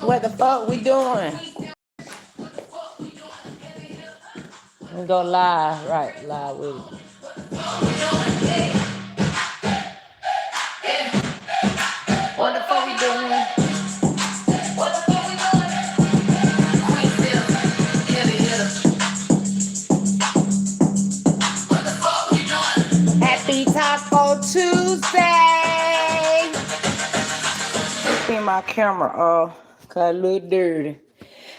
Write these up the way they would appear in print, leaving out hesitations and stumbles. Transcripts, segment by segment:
What the fuck we doing? We go live, right? Live with it. What the fuck we doing? Happy Taco Tuesday! See my camera off, cause it look dirty.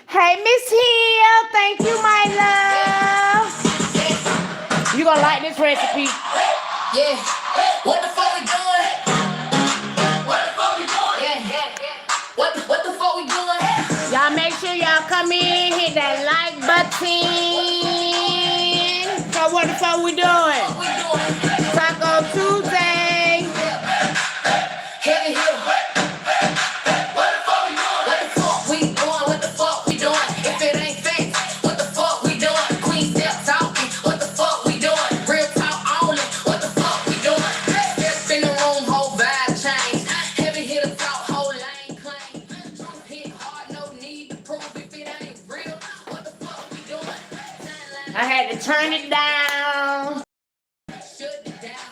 Hey, Miss Hill, thank you, my love. You gonna like this recipe? Yeah. What the fuck we doing? What the fuck we doing? Yeah. What the fuck we doing? Y'all make sure y'all come in, hit that like button. So what the fuck we doing? Taco Tuesday. Heavy hitter. What the fuck we doing? What the fuck we doing? If it ain't fake, what the fuck we doing? Queen step talking. What the fuck we doing? Real talk only. What the fuck we doing? Step in the room, whole vibe change. Heavy hitter talk, whole lane claim. Truth hit hard, no need to prove if it ain't real. What the fuck we doing? I had to turn it down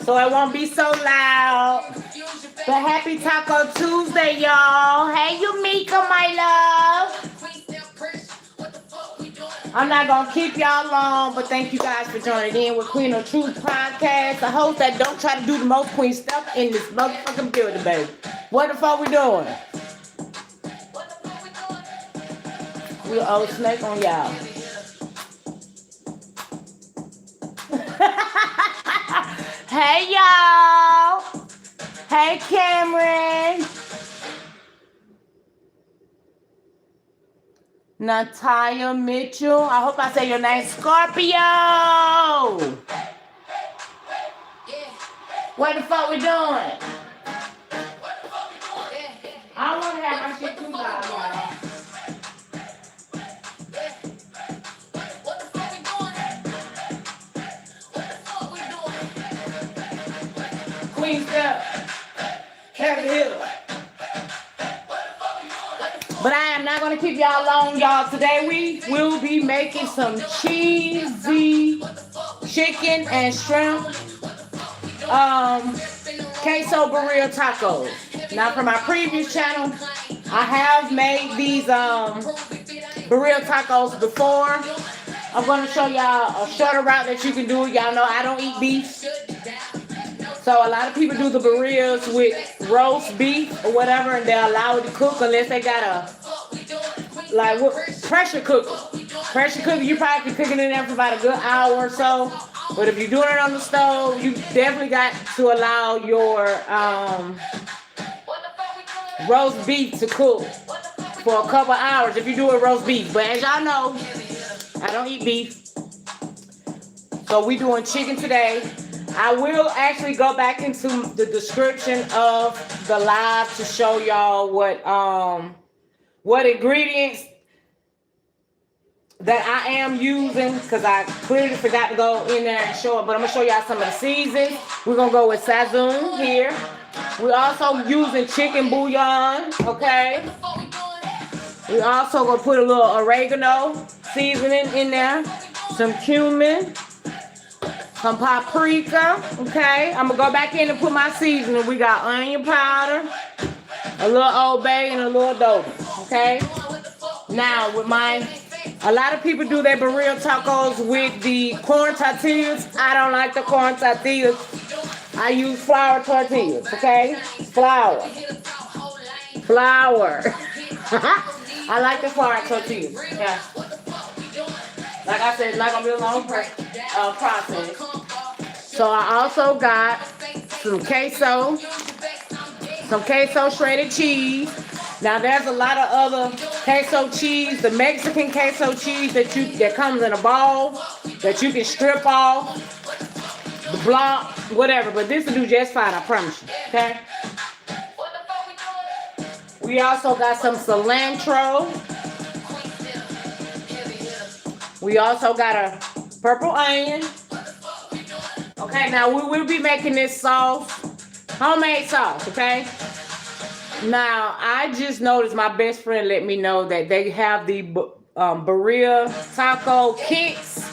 so it won't be so loud. But happy Taco Tuesday, y'all. Hey, Yumika, my love. I'm not going to keep y'all long, but thank you guys for joining in with Queen of Truth podcast. The host that don't try to do the most queen stuff in this motherfucking building, baby. What the fuck we doing? We old snake on y'all. Hey, y'all. Hey, Cameron. Natalia Mitchell. I hope I say your name. Scorpio. What the fuck we doing? I don't want to have my shit too loud, y'all. Queen step. Heavy hitter. But I am not going to keep y'all long, y'all. Today we will be making some cheesy chicken and shrimp queso Birria tacos. Now for my previous channel, I have made these Birria tacos before. I'm going to show y'all a shorter route that you can do. Y'all know I don't eat beef. So a lot of people do the Birrias with roast beef or whatever, and they allow it to cook unless they got a pressure cooker. Pressure cooker, you probably can cook it in there for about a good hour or so. But if you're doing it on the stove, you definitely got to allow your roast beef to cook for a couple hours if you do it roast beef. But as y'all know, I don't eat beef. So we doing chicken today. I will actually go back into the description of the live to show y'all what ingredients that I am using, because I clearly forgot to go in there and show it. But I'm going to show y'all some of the seasons. We're going to go with Sazon here. We're also using chicken bouillon, okay? We also going to put a little oregano seasoning in there. Some cumin. Some paprika, okay? I'm going to go back in and put my seasoning. We got onion powder, a little Old Bay, and a little adobe, okay? Now, a lot of people do their Birria tacos with the corn tortillas. I don't like the corn tortillas. I use flour tortillas, okay? Flour. I like the flour tortillas, yeah. Like I said, it's not going to be a long process. So I also got some queso shredded cheese. Now there's a lot of other queso cheese, the Mexican queso cheese that comes in a ball that you can strip off, the block, whatever. But this will do just fine, I promise you. Okay. We also got some cilantro. We also got a purple onion. Okay, now we will be making this sauce, homemade sauce, okay? Now, I just noticed my best friend let me know that they have the Birria taco kits.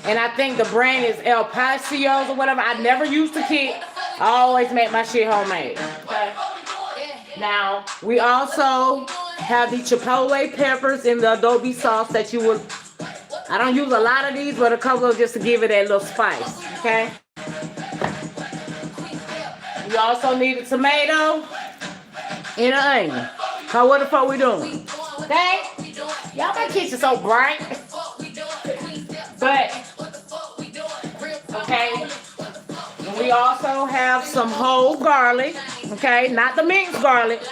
And I think the brand is El Pasio's or whatever. I never used the kit. I always make my shit homemade. Okay. Now, we also have the chipotle peppers in the adobe sauce that you would. I don't use a lot of these, but a couple of just to give it that little spice. Okay. We also need a tomato and an onion. So what the fuck we doing? Okay? Y'all, my kitchen so bright. But, okay. And we also have some whole garlic. Okay? Not the minced garlic.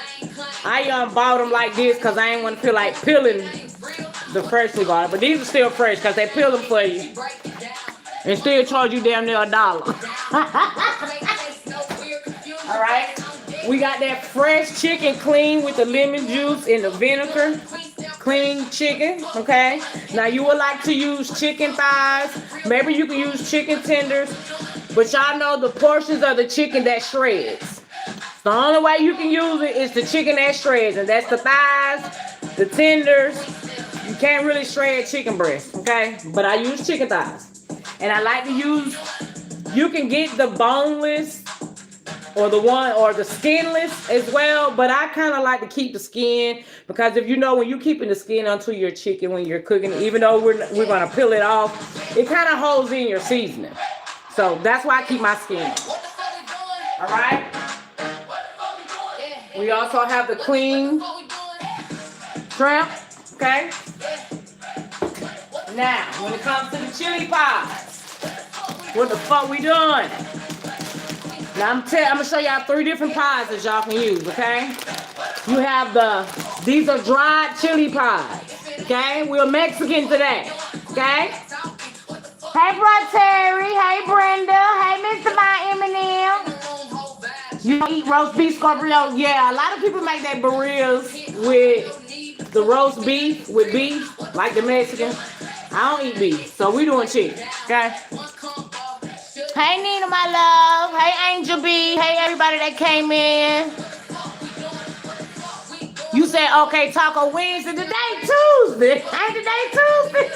I bought them like this because I ain't want to feel like peeling the freshly garlic. But these are still fresh because they peel them for you. And still charge you damn near $1. Alright? We got that fresh chicken clean with the lemon juice and the vinegar. Clean chicken, okay? Now you would like to use chicken thighs. Maybe you can use chicken tenders. But y'all know the portions of the chicken that shreds. The only way you can use it is the chicken that shreds. And that's the thighs, the tenders. You can't really shred chicken breast, okay? But I use chicken thighs. And I like to use, you can get the boneless or the skinless as well, but I kind of like to keep the skin because if you know when you're keeping the skin onto your chicken when you're cooking, even though we're gonna peel it off, it kind of holds in your seasoning. So that's why I keep my skin. All right. We also have the clean shrimp. Okay. Now, when it comes to the chili pies, what the fuck we doing? Now I'm gonna show y'all 3 different pies that y'all can use, okay? You have these are dried chili pies, okay? We're Mexican today, okay? Hey, Bro Terry. Hey, Brenda. Hey, Mr. My Eminem. You don't eat roast beef, Scorpio? Yeah, a lot of people make their burritos with the roast beef, with beef, like the Mexicans. I don't eat beef, so we doing chicken, okay? Hey, Nina, my love. Hey, Angel B. Hey, everybody that came in. You said, okay, Taco Wednesday. Today, Tuesday. Ain't today Tuesday?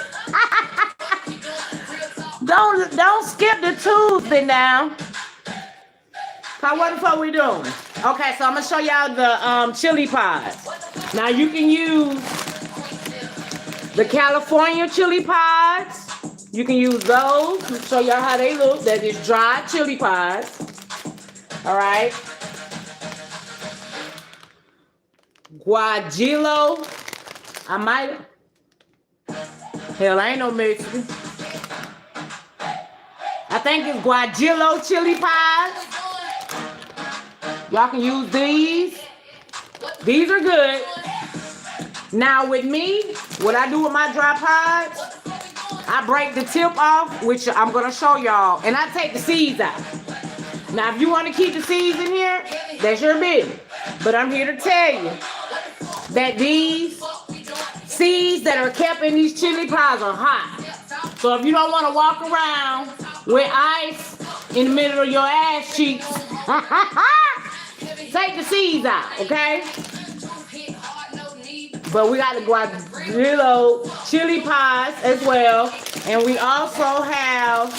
Don't skip the Tuesday now. What the fuck we doing? Okay, so I'm going to show y'all the chili pies. Now, you can use the California chili pies. You can use those. I'll show y'all how they look. That is dried chili pies. All right. Guajillo. Hell, I ain't no Mexican. I think it's Guajillo chili pies. Y'all can use these. These are good. Now with me, what I do with my dry pies, I break the tip off, which I'm going to show y'all, and I take the seeds out. Now, if you want to keep the seeds in here, that's your business. But I'm here to tell you that these seeds that are kept in these chili pies are hot. So if you don't want to walk around with ice in the middle of your ass cheeks, take the seeds out, okay? But we got the Guajillo chili pies as well. And we also have,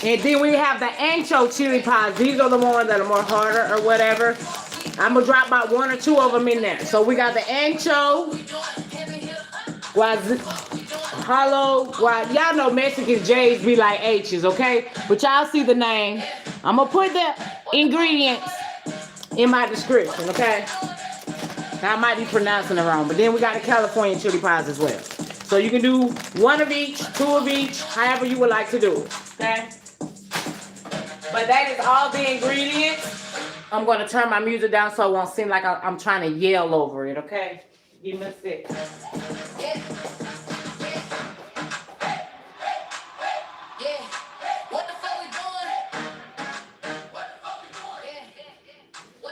and then we have the ancho chili pies. These are the ones that are more harder or whatever. I'm going to drop about 1 or 2 of them in there. So we got the ancho, y'all know Mexican J's be like H's, okay? But y'all see the name. I'm going to put the ingredients in my description, okay? Now, I might be pronouncing it wrong, but then we got the California chili pies as well. So you can do 1 of each, 2 of each, however you would like to do it, okay? But that is all the ingredients. I'm going to turn my music down so it won't seem like I'm trying to yell over it, okay? Give me a sec.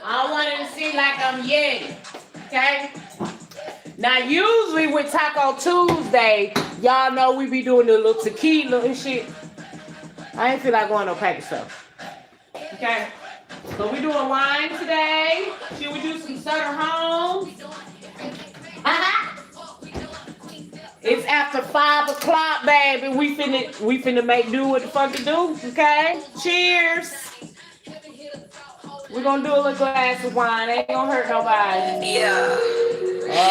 I don't want it to seem like I'm yelling. Okay? Now, usually with Taco Tuesday, y'all know we be doing the little tequila and shit. I ain't feel like going no pack of stuff. Okay? So we doing wine today. Should we do some Sutter Homes? It's after 5 o'clock, baby. We finna make do what the fuck to do. Okay? Cheers. We're gonna do a little glass of wine. Ain't gonna hurt nobody. Yeah.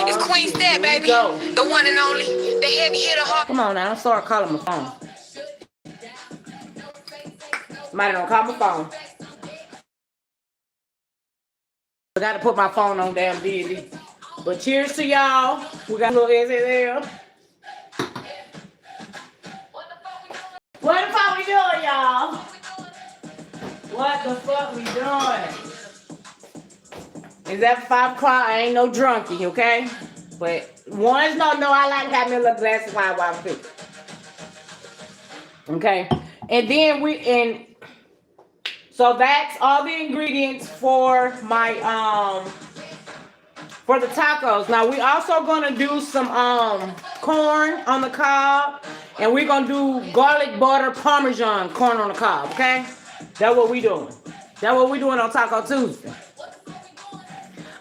It's Queen Stat, baby. Go. The one and only. The heavy hitter heart. Come on now, don't start calling my phone. Somebody don't call my phone. I gotta put my phone on damn busy. But cheers to y'all. We got a little SSL. What the fuck we doing, y'all? What the fuck we doing? It's after 5 o'clock. I ain't no drunkie, okay? But ones don't know I like having a little glass of wine while I'm cooking. Okay? And then so that's all the ingredients for my for the tacos. Now we also gonna do some corn on the cob, and we're gonna do garlic butter parmesan corn on the cob. Okay, that's what we doing. That's what we doing on Taco Tuesday.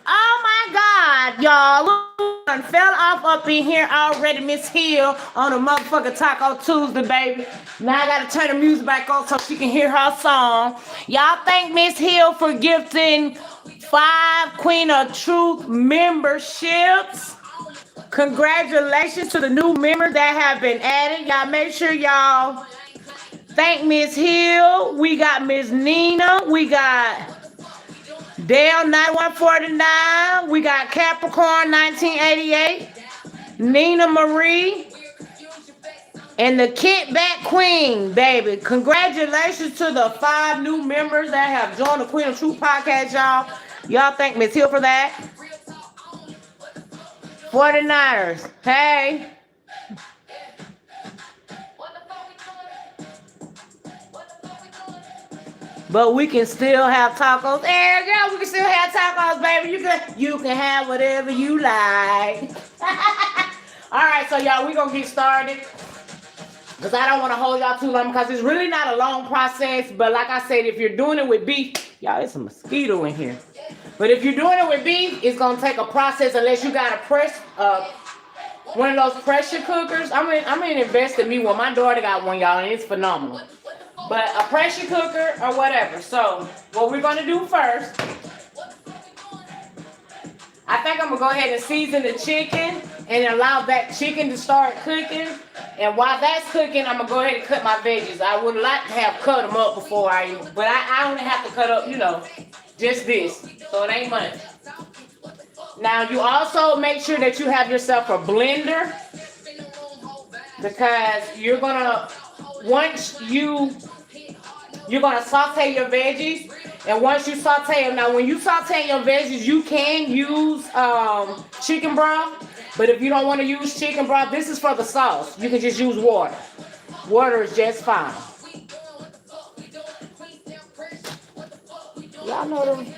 Oh my God, y'all! Look, I fell off up in here already, Miss Hill, on a motherfucking Taco Tuesday, baby. Now I gotta turn the music back on so she can hear her song. Y'all thank Miss Hill for gifting 5 Queen of Truth memberships. Congratulations to the new members that have been added. Y'all make sure y'all thank Miss Hill. We got Miss Nina. We got Dale 9149. We got Capricorn 1988. Nina Marie. And the Kickback Queen, baby. Congratulations to the 5 new members that have joined the Queen of Truth podcast, y'all. Y'all thank Miss Hill for that. 49ers. Hey. But we can still have tacos. Hey, girl, we can still have tacos, baby. You can have whatever you like. All right, so y'all, we gonna get started. Because I don't want to hold y'all too long because it's really not a long process. But like I said, if you're doing it with beef, y'all, there's a mosquito in here. But if you're doing it with beef, it's going to take a process unless you got a one of those pressure cookers. I'm gonna invest in me one. My daughter got one, y'all, and it's phenomenal. But a pressure cooker or whatever. So what we're going to do first, I think I'm going to go ahead and season the chicken and allow that chicken to start cooking. And while that's cooking, I'm going to go ahead and cut my veggies. I would like to have cut them up before but I only have to cut up, just this. So it ain't much. Now, you also make sure that you have yourself a blender because you're going to saute your veggies. And once you saute them, now when you saute your veggies, you can use chicken broth. But if you don't want to use chicken broth, this is for the sauce. You can just use water. Water is just fine. Y'all know them.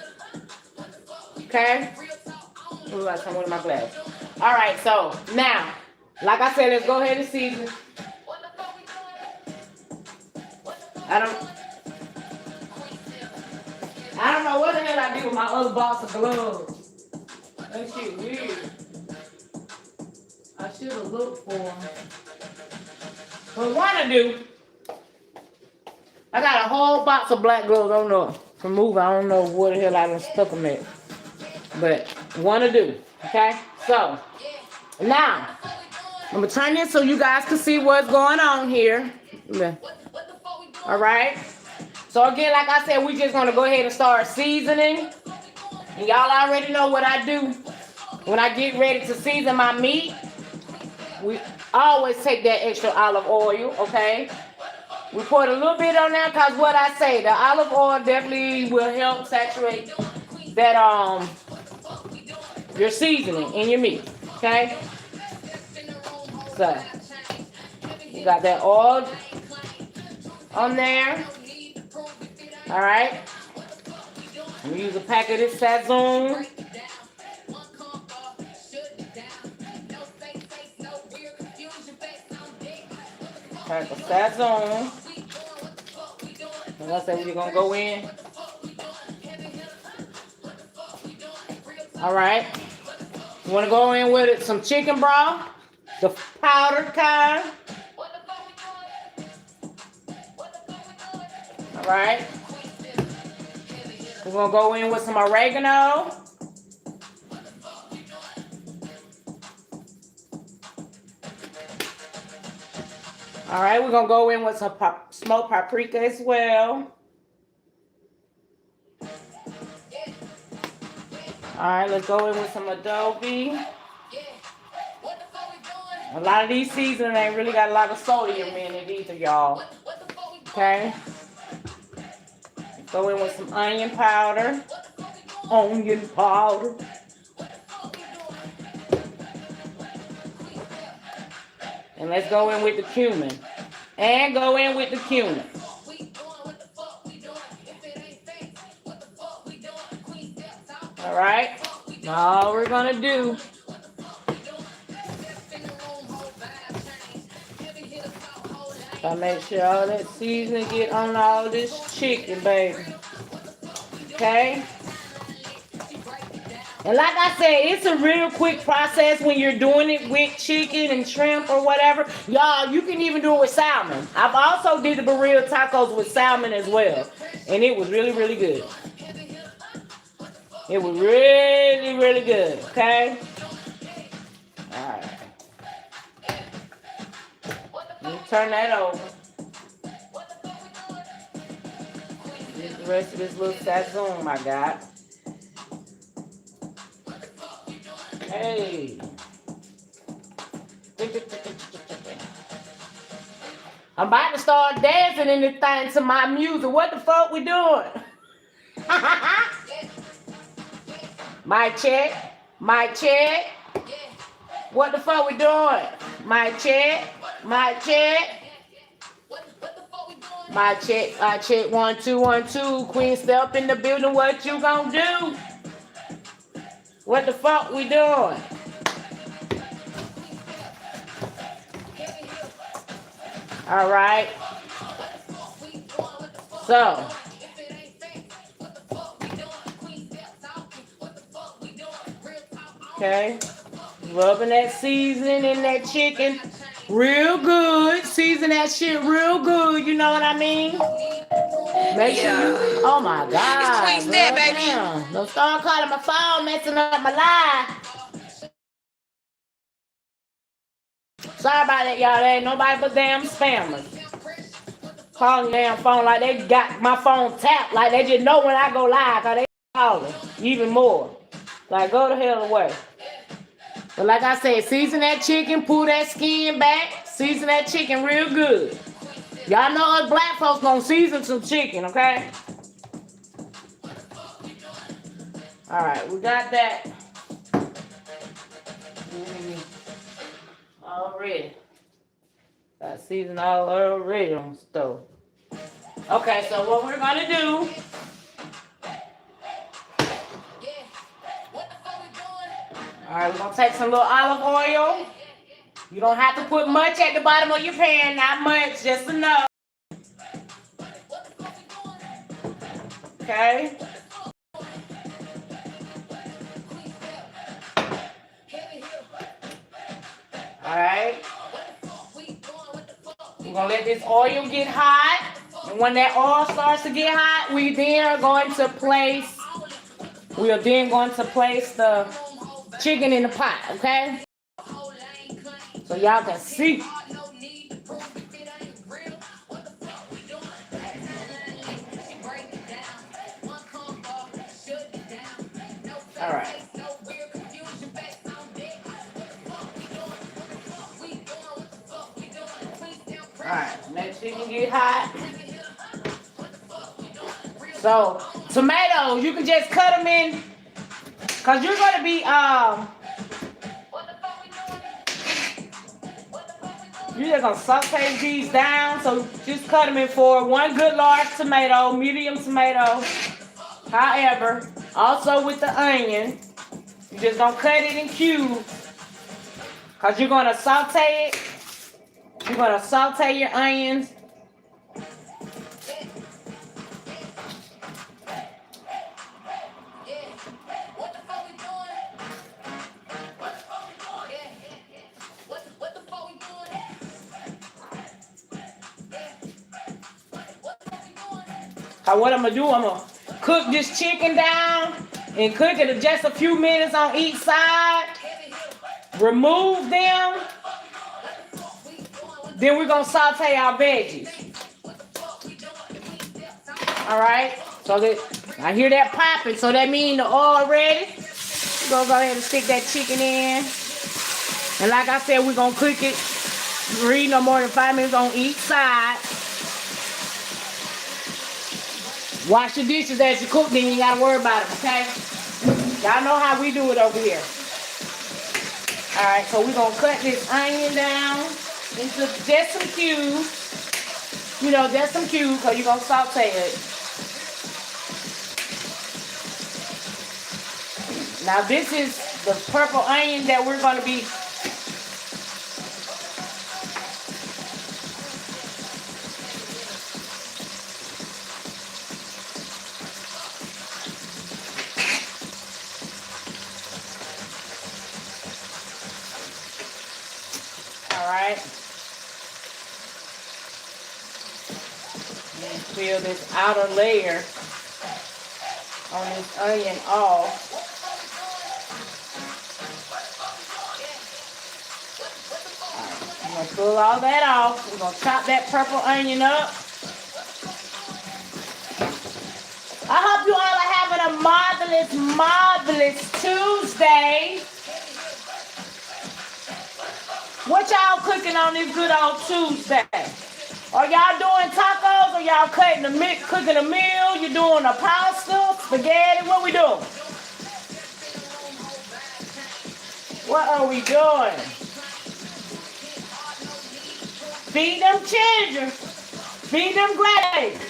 Okay? Ooh, I got some in my glass. All right, so now, like I said, let's go ahead and season. I don't know what the hell I did with my other box of gloves. That shit weird. I should have looked for them. But what I do, I got a whole box of black gloves. I don't know. From moving, I don't know what the hell I done stuck them at. But want to do. Okay? So, now, I'm going to turn this so you guys can see what's going on here. All right? So again, like I said, we just gonna go ahead and start seasoning. And y'all already know what I do. When I get ready to season my meat, we always take that extra olive oil, okay? We put a little bit on there because what I say, the olive oil definitely will help saturate that your seasoning in your meat, okay? So, you got that oil on there. All right. I'm gonna use a pack of this Sazon. Pack of Sazon. Like I said, we're gonna go in All right. You want to go in with it, some chicken broth, the powdered kind. All right. We're going to go in with some oregano. All right, we're going to go in with some smoked paprika as well. All right, let's go in with some adobe. A lot of these seasonings ain't really got a lot of sodium in it either, y'all. Okay. Go in with some onion powder. Onion powder. And let's go in with the cumin. And go in with the cumin. All right. All we're going to do. I make sure all that seasoning get on all this chicken, baby. Okay? And like I said, it's a real quick process when you're doing it with chicken and shrimp or whatever. Y'all, you can even do it with salmon. I've also did the Birria tacos with salmon as well. And it was really, really good. It was really, really good. Okay? All right. Let me turn that over. This is the rest of this little sazon I got. Hey. I'm about to start dancing in this thing to my music. What the fuck we doing? Mic check. Mic check. What the fuck we doing? Mic check. Mic check. Mic check. Mic check. 1 2 1 2. Queen step in the building. What you gonna do? What the fuck we doing? All right. So. Okay. Rubbing that seasoning in that chicken real good. Season that shit real good. You know what I mean? Make sure you. Oh my God. It's Queen Step, baby. Damn. Don't start calling my phone, messing up my life. Sorry about that, y'all. There ain't nobody but damn spammers. Calling damn phone like they got my phone tapped. Like they just know when I go live. Cause they calling even more. Like go the hell away. But like I said, season that chicken, pull that skin back, season that chicken real good. Y'all know us black folks gonna season some chicken, okay? All right, we got that. Already. Got season all already on the stove. Okay, so what we're gonna do. All right, we're gonna take some little olive oil. You don't have to put much at the bottom of your pan, not much, just enough. Okay. All right. We're gonna let this oil get hot. And when that oil starts to get hot, we are then going to place the chicken in the pot, okay? So y'all can see. All right. All right, let chicken get hot. So tomatoes, you can just cut them in, cause you're gonna be you're just gonna saute these down. So just cut them in for one good large tomato, medium tomato. However, also with the onion, you just gonna cut it in cubes, cause you're gonna saute it. You're gonna saute your onions. What I'm gonna do, I'm gonna cook this chicken down and cook it just a few minutes on each side. Remove them. Then we're gonna saute our veggies. All right. So that I hear that popping, so that means the oil ready. We're gonna go ahead and stick that chicken in. And like I said, we're gonna cook it no more than 5 minutes on each side. Wash your dishes as you cook, then you ain't gotta worry about it, okay? Y'all know how we do it over here. Alright, so we're gonna cut this onion down into just some cubes. You know, just some cubes, because you're gonna saute it. Now this is the purple onion that we're gonna be peel this outer layer on this onion off. Alright, I'm gonna pull all that off. We're gonna chop that purple onion up. I hope you all are having a marvelous, marvelous Tuesday. What y'all cooking on this good old Tuesday? Are y'all doing tacos? Or y'all cooking a meal? You doing a pasta, spaghetti? What we doing? What are we doing? Feed them children. Feed them grandbabies.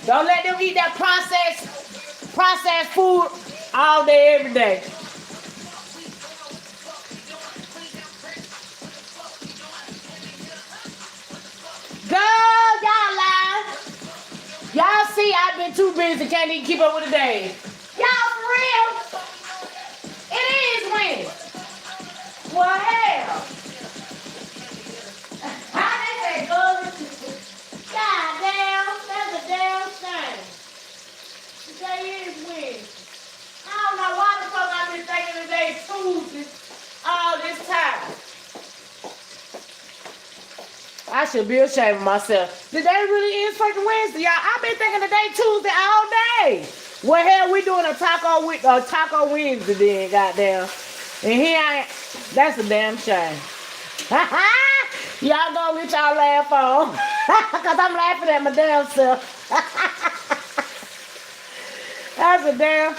Don't let them eat that processed food all day, every day. Girl, y'all lie. Y'all see I've been too busy, can't even keep up with the days. Y'all for real? It is winning. Well, hell. How they say, God damn, that's a damn shame. Today is winning. I don't know why the fuck I've been thinking today's Tuesday all this time. I should be ashamed of myself. Today really is fucking Wednesday, y'all. I've been thinking today Tuesday all day. Well, hell, we doing a taco Wednesday then, goddamn. And here I am. That's a damn shame. Y'all gonna get y'all laugh on. Because I'm laughing at my damn self. That's a damn,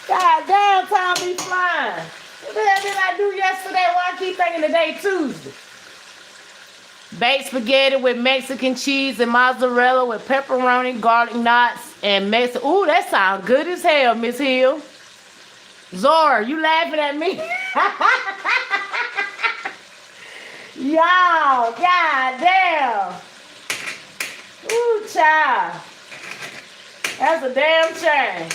goddamn time be flying. What the hell did I do yesterday? Why I keep thinking today Tuesday? Baked spaghetti with Mexican cheese and mozzarella with pepperoni, garlic knots, and Mexican. Ooh, that sounds good as hell, Miss Hill. Zora, you laughing at me? Y'all, goddamn. Ooh, child. That's a damn shame.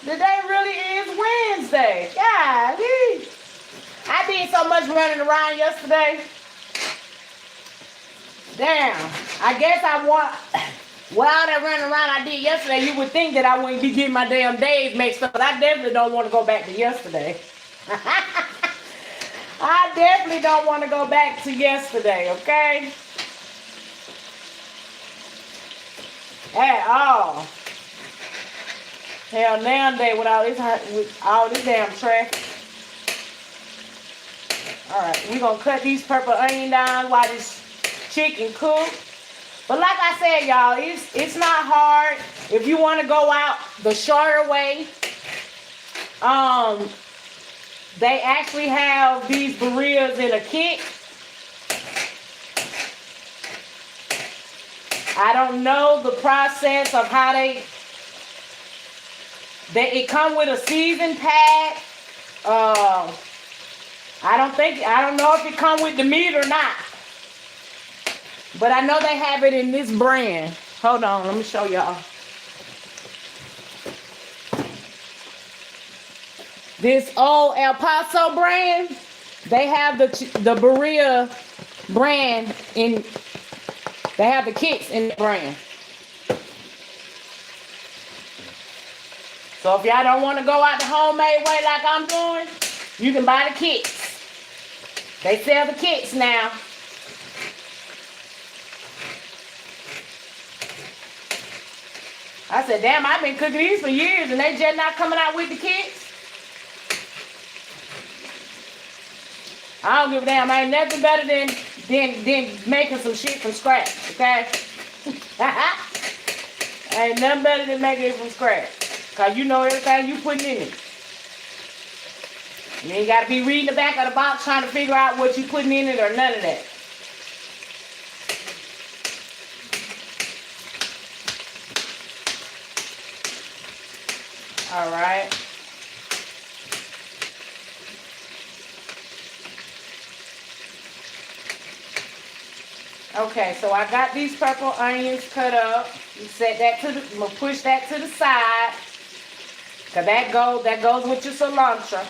Today really is Wednesday. Golly. I did so much running around yesterday. Damn, I guess I want, well, all that running around I did yesterday, you would think that I wouldn't be getting my damn days mixed up, but I definitely don't want to go back to yesterday. I definitely don't want to go back to yesterday, okay? At all. Hell, nowadays with all this damn traffic. All right, we're going to cut these purple onion down while this chicken cook. But like I said, y'all, it's not hard. If you want to go out the shorter way, they actually have these Birrias in a kit. I don't know the process of how it come with a season pack. I don't know if it come with the meat or not. But I know they have it in this brand. Hold on, let me show y'all. This old El Paso brand, they have the Birria brand in They have the kits in the brand. So if y'all don't want to go out the homemade way like I'm doing, you can buy the kits. They sell the kits now. I said, damn, I've been cooking these for years and they just not coming out with the kits. I don't give a damn. I ain't nothing better than making some shit from scratch, okay? Ain't nothing better than making it from scratch. Because you know everything you putting in it. You ain't got to be reading the back of the box trying to figure out what you putting in it or none of that. All right. Okay, so I got these purple onions cut up. You set that to the, I'm gonna push that to the side. Cause that goes with your cilantro.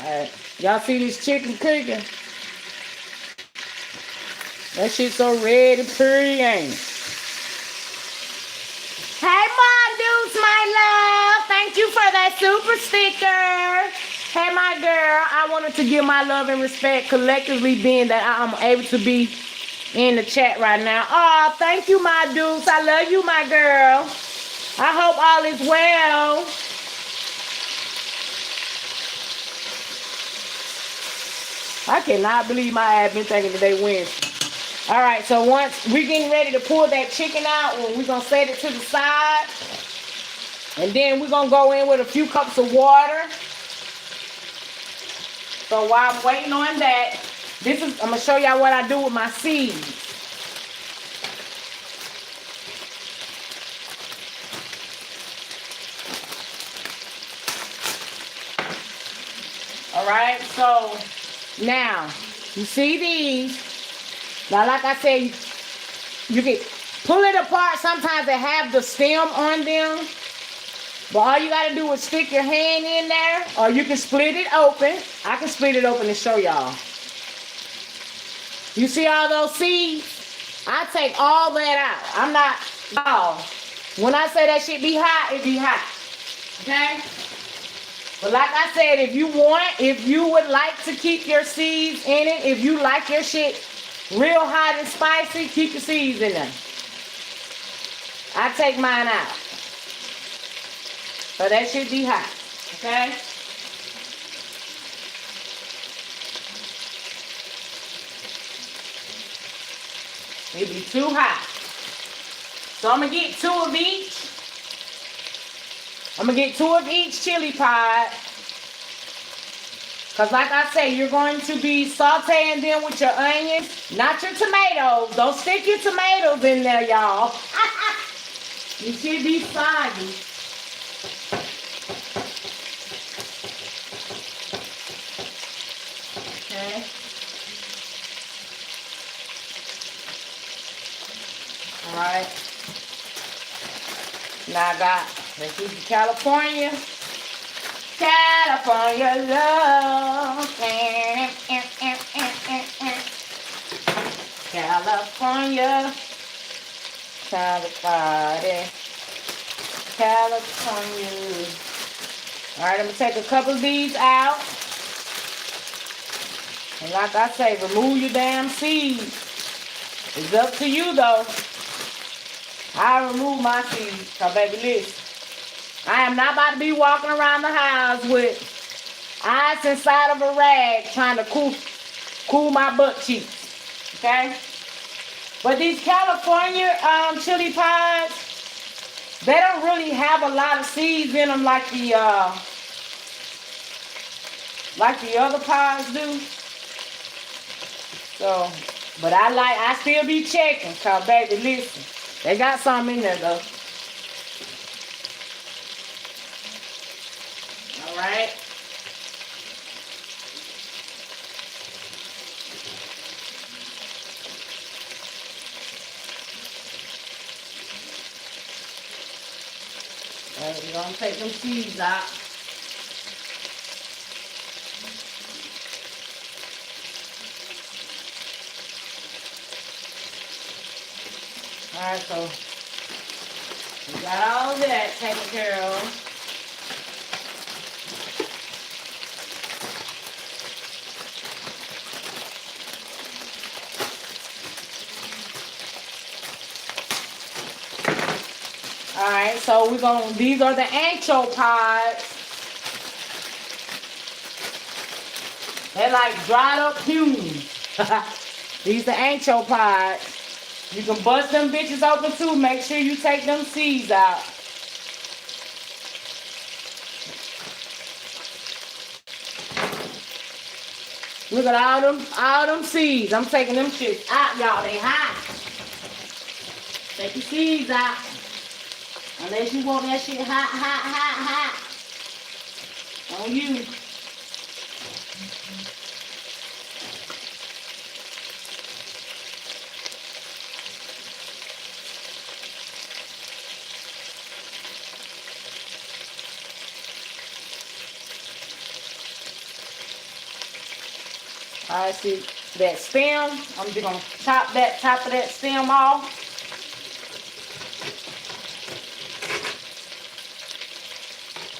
Alright. Y'all see this chicken cooking? That shit so red and pretty, ain't it? Hey Mondoos, my love. Thank you for that super sticker. Hey, my girl, I wanted to give my love and respect collectively being that I'm able to be in the chat right now. Oh, thank you, my dudes. I love you, my girl. I hope all is well. I cannot believe my ass been thinking today Wednesday. All right, so once we're getting ready to pull that chicken out, we're going to set it to the side. And then we're going to go in with a few cups of water. So while I'm waiting on that, I'm going to show y'all what I do with my seeds. All right, so now, you see these. Now, like I said, you can pull it apart. Sometimes they have the stem on them. But all you got to do is stick your hand in there, or you can split it open. I can split it open and show y'all. You see all those seeds? I take all that out. I'm not, y'all. When I say that shit be hot, it be hot. Okay? But like I said, if you would like to keep your seeds in it, if you like your shit real hot and spicy, keep your seeds in there. I take mine out. So that should be hot, okay? It be too hot. So I'm going to get 2 of each. I'm going to get 2 of each chili pod. Because like I say, you're going to be sauteing them with your onions, not your tomatoes. Don't stick your tomatoes in there, y'all. You should be soggy. Okay. All right. Now I got, let's do the California love. California. California. All right, I'm going to take a couple of these out. And like I say, remove your damn seeds. It's up to you, though. I remove my seeds. So, baby, listen. I am not about to be walking around the house with ice inside of a rag trying to cool my butt cheeks. Okay? But these California chili pods, they don't really have a lot of seeds in them like the other pods do. So, but I still be checking, cause baby, listen, they got something in there though. All right. All right, we're gonna take them seeds out. Alright, so we got all that taken care of. Alright, so these are the ancho pods. They're like dried up humans. These are ancho pods. You can bust them bitches open too. Make sure you take them seeds out. Look at all them seeds. I'm taking them shits out, y'all. They hot. Take the seeds out. Unless you want that shit hot. On you. Alright, see that stem? I'm just gonna chop that top of that stem off.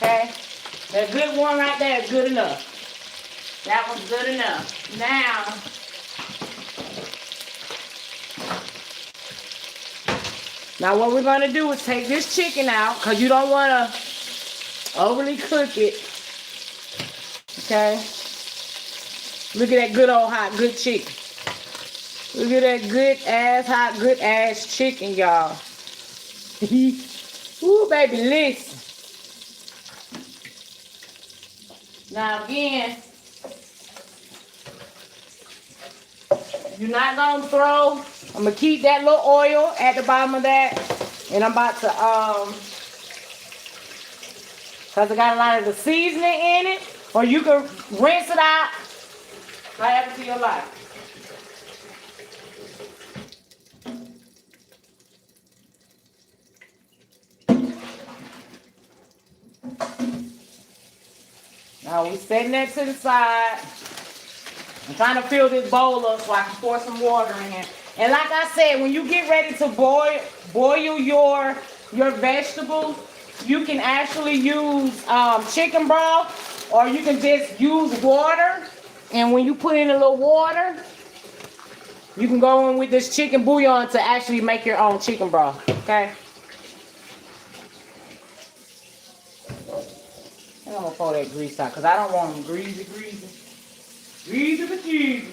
Okay, that good one right there is good enough. That one's good enough. Now what we're gonna do is take this chicken out because you don't wanna overly cook it. Okay. Look at that good old hot good chicken. Look at that good ass hot good ass chicken, y'all. Ooh, baby, listen. Now again, you're not gonna throw. I'm gonna keep that little oil at the bottom of that, and I'm about to cause I got a lot of the seasoning in it, or you can rinse it out. However to your life. Now we setting that to the side. I'm trying to fill this bowl up so I can pour some water in here. And like I said, when you get ready to boil your vegetables, you can actually use chicken broth, or you can just use water. And when you put in a little water, you can go in with this chicken bouillon to actually make your own chicken broth, okay? And I'm gonna pour that grease out because I don't want them greasy. Greasy but cheesy.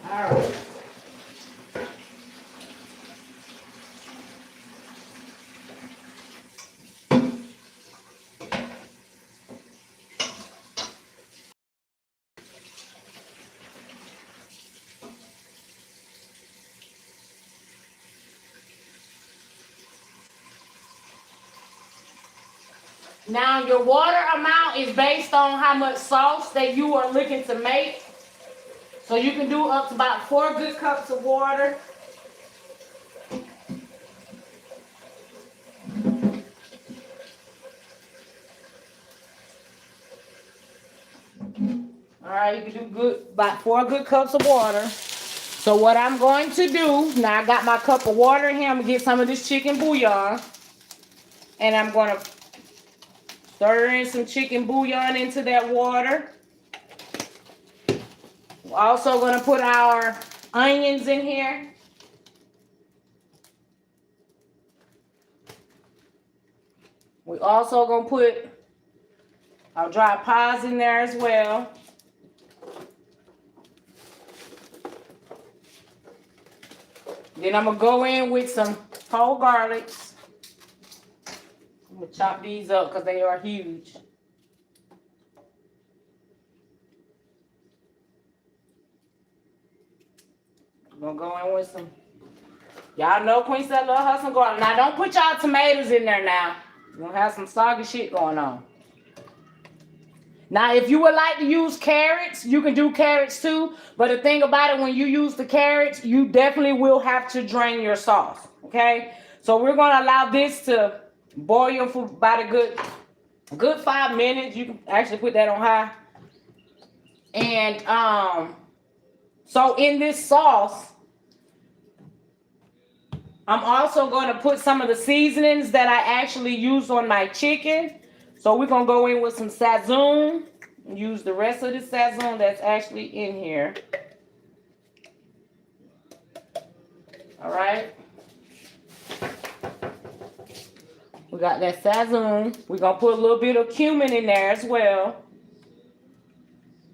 All right. Now your water amount is based on how much sauce that you are looking to make. So you can do up to about 4 good cups of water. All right, you can do about 4 good cups of water. So what I'm going to do, now I got my cup of water in here. I'm going to get some of this chicken bouillon. And I'm going to stir in some chicken bouillon into that water. We're also going to put our onions in here. We're also going to put our dry pies in there as well. Then I'm going to go in with some whole garlics. I'm going to chop these up because they are huge. Gonna go in with some. Y'all know Queen said love her some garlic. Now don't put y'all tomatoes in there now. You're gonna have some soggy shit going on. Now, if you would like to use carrots, you can do carrots too. But the thing about it, when you use the carrots, you definitely will have to drain your sauce. Okay? So we're gonna allow this to boil for about a good 5 minutes. You can actually put that on high. And so in this sauce, I'm also going to put some of the seasonings that I actually used on my chicken. So we're going to go in with some sazon. Use the rest of the sazon that's actually in here. All right. We got that sazon. We're going to put a little bit of cumin in there as well.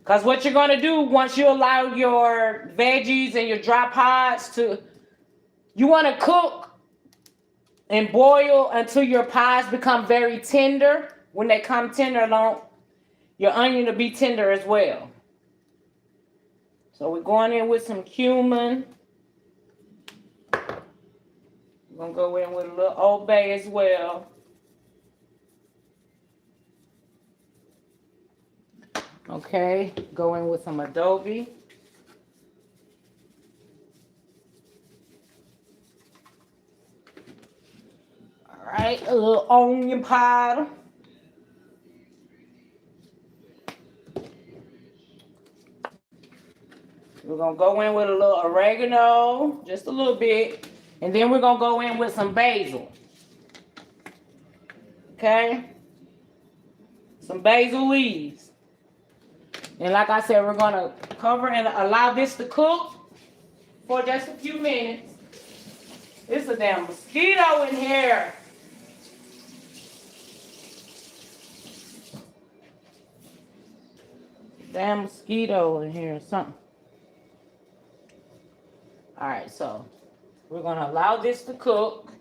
Because what you're going to do once you allow your veggies and your dry pods to, you want to cook and boil until your pies become very tender. When they come tender along, your onion will be tender as well. So we're going in with some cumin. We're going to go in with a little Old Bay as well. Okay, go in with some adobe. All right, a little onion powder. We're going to go in with a little oregano, just a little bit. And then we're going to go in with some basil. Okay? Some basil leaves. And like I said, we're going to cover and allow this to cook for just a few minutes. It's a damn mosquito in here. Damn mosquito in here or something. All right, so we're going to allow this to cook.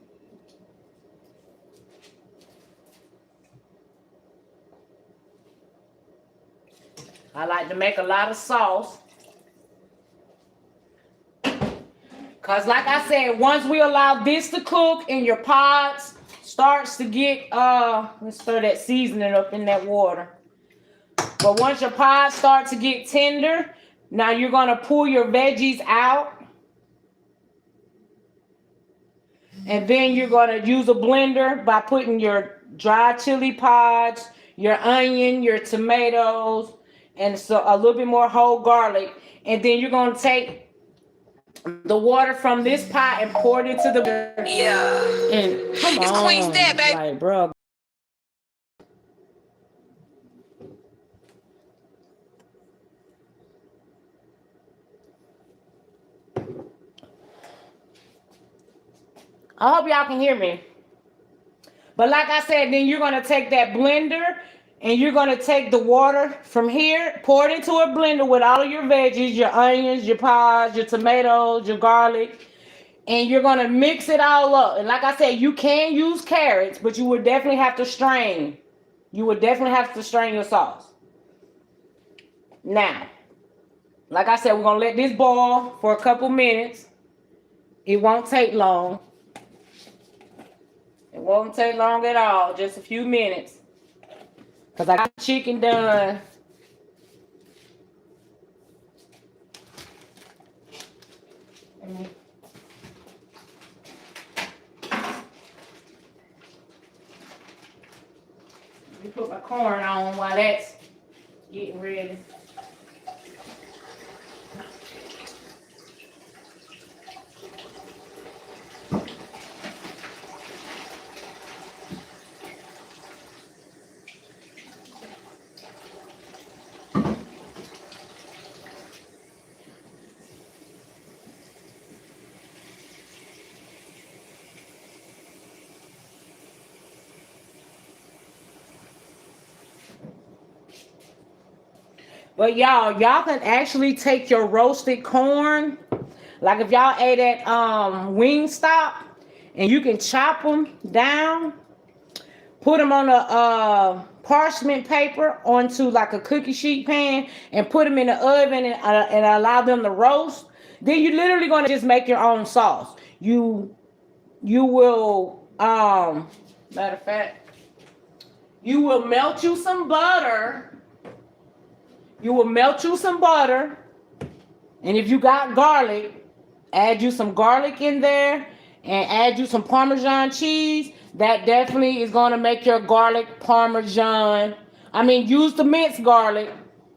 I like to make a lot of sauce. Because like I said, once we allow this to cook and your pods starts to get, let's stir that seasoning up in that water. But once your pods start to get tender, now you're going to pull your veggies out. And then you're going to use a blender by putting your dry chili pods, your onion, your tomatoes, and so a little bit more whole garlic. And then you're going to take the water from this pot and pour it into the... Yeah. And come It's on. Queen's Dad, baby. Like, bro. I hope y'all can hear me. But like I said, then you're going to take that blender and you're going to take the water from here, pour it into a blender with all of your veggies, your onions, your pods, your tomatoes, your garlic, and you're going to mix it all up. And like I said, you can use carrots, but you would definitely have to strain. You would definitely have to strain your sauce. Now, like I said, we're going to let this boil for a couple minutes. It won't take long. It won't take long at all, just a few minutes. Because I got the chicken done. Let me put my corn on while that's getting ready. But y'all can actually take your roasted corn, like if y'all ate at Wingstop, and you can chop them down, put them on a parchment paper onto like a cookie sheet pan, and put them in the oven and allow them to roast. Then you literally gonna just make your own sauce. You will matter of fact, you will melt you some butter. You will melt you some butter. And if you got garlic, add you some garlic in there and add you some Parmesan cheese. That definitely is going to make your garlic Parmesan. I mean, use the minced garlic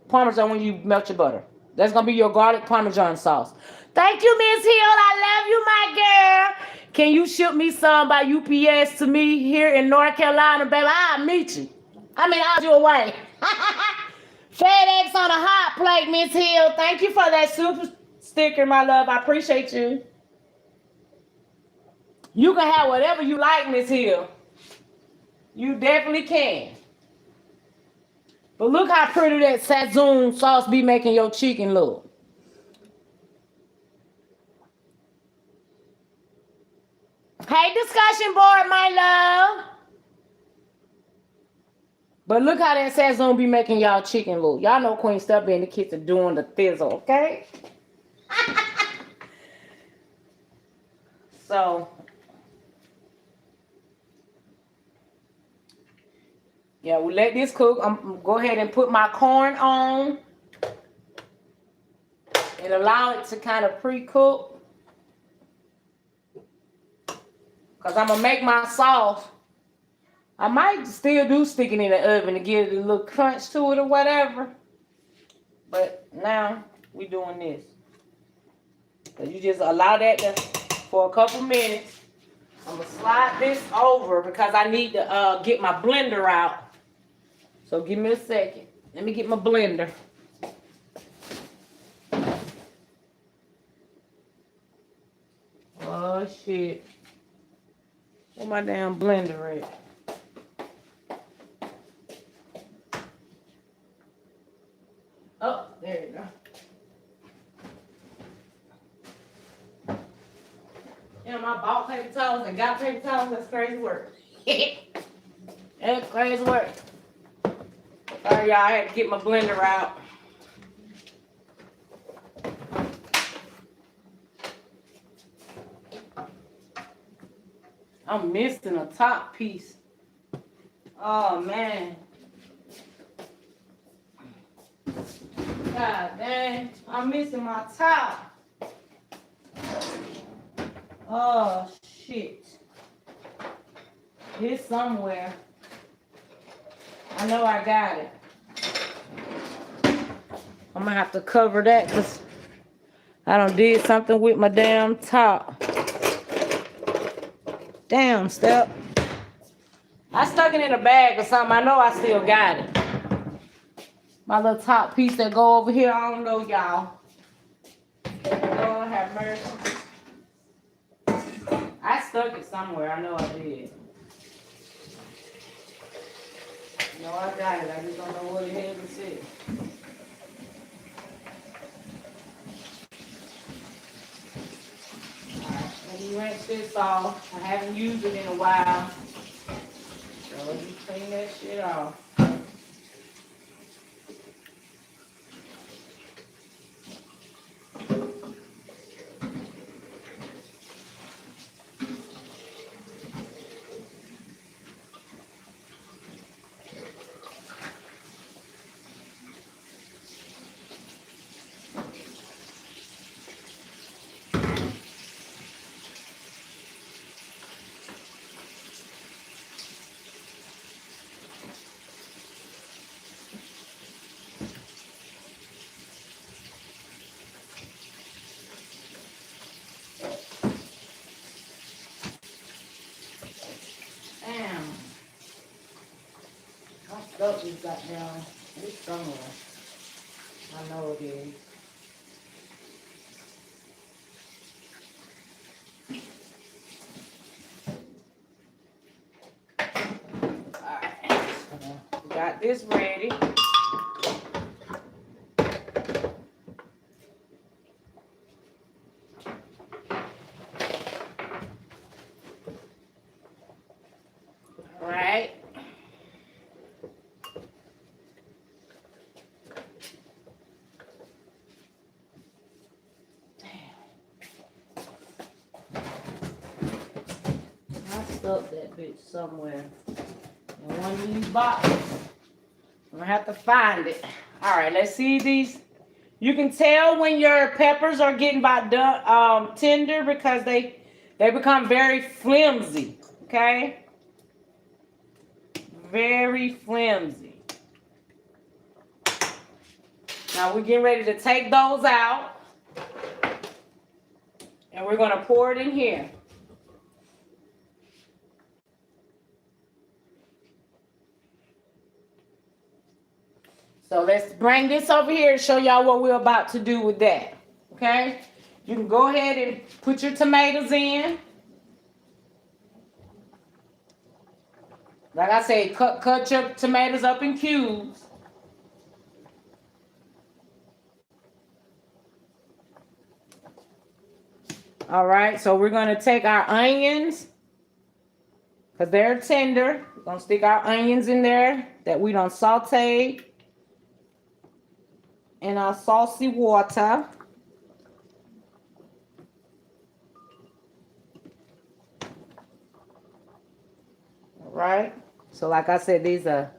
Parmesan when you melt your butter. That's going to be your garlic Parmesan sauce. Thank you, Miss Hill. I love you, my girl. Can you ship me some by UPS to me here in North Carolina, baby? I'll meet you. I mean, I'll you away. FedEx on a hot plate, Miss Hill. Thank you for that super sticker, my love. I appreciate you. You can have whatever you like, Miss Hill. You definitely can. But look how pretty that Sazon sauce be making your chicken look. Hey, discussion board, my love. But look how that Sazon be making y'all chicken look. Y'all know Queen Steph be in the kitchen doing the thizzle, okay? So, yeah, we let this cook. I'm go ahead and put my corn on and allow it to kind of pre-cook. Because I'm going to make my sauce. I might still do stick it in the oven to give it a little crunch to it or whatever. But now we doing this. Because you just allow that for a couple minutes. I'm going to slide this over because I need to get my blender out. So give me a second. Let me get my blender. Oh, shit. Where my damn blender at? Oh, there you go. You know, I bought paper towels and got paper towels. That's crazy work. That's crazy work. Sorry, y'all. I had to get my blender out. I'm missing a top piece. Oh, man. God dang. I'm missing my top. Oh, shit. It's somewhere. I know I got it. I'm gonna have to cover that because I done did something with my damn top. Damn, Step. I stuck it in a bag or something. I know I still got it. My little top piece that go over here. I don't know, y'all. Lord have mercy. I stuck it somewhere. I know I did. No, I got it. I just don't know where the hell it's at. Alright, let me rinse this off. I haven't used it in a while. So let me clean that shit off. Damn. My stuff just got down. It's somewhere. I know it is. Alright. We got this ready. Alright. Damn. stuck that bitch somewhere in one of these boxes. I'm gonna have to find it. All right, let's see these. You can tell when your peppers are getting about done, tender because they become very flimsy. Okay, very flimsy. Now we're getting ready to take those out, and we're gonna pour it in here. So let's bring this over here and show y'all what we're about to do with that. Okay? You can go ahead and put your tomatoes in. Like I said, cut your tomatoes up in cubes. All right, so we're going to take our onions because they're tender. We're going to stick our onions in there that we don't saute in our saucy water. All right, so like I said, these are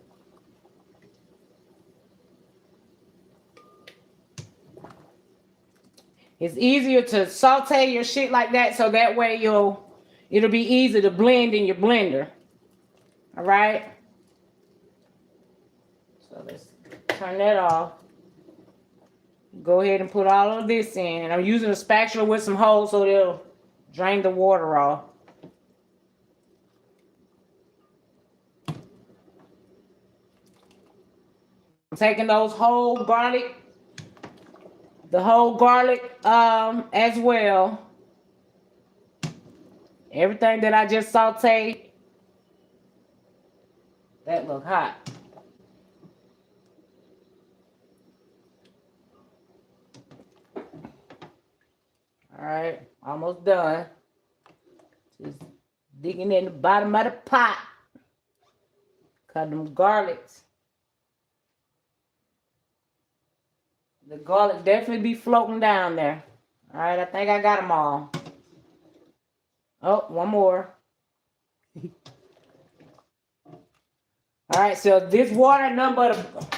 it's easier to saute your shit like that so that way it'll be easy to blend in your blender. All right, so let's turn that off. Go ahead and put all of this in. I'm using a spatula with some holes so they'll drain the water off. I'm taking those whole garlic, the whole garlic as well. Everything that I just sauteed. That look hot. All right, almost done. Just digging in the bottom of the pot. Cut them garlics. The garlic definitely be floating down there. All right, I think I got them all. Oh, one more. All right, so this water, none but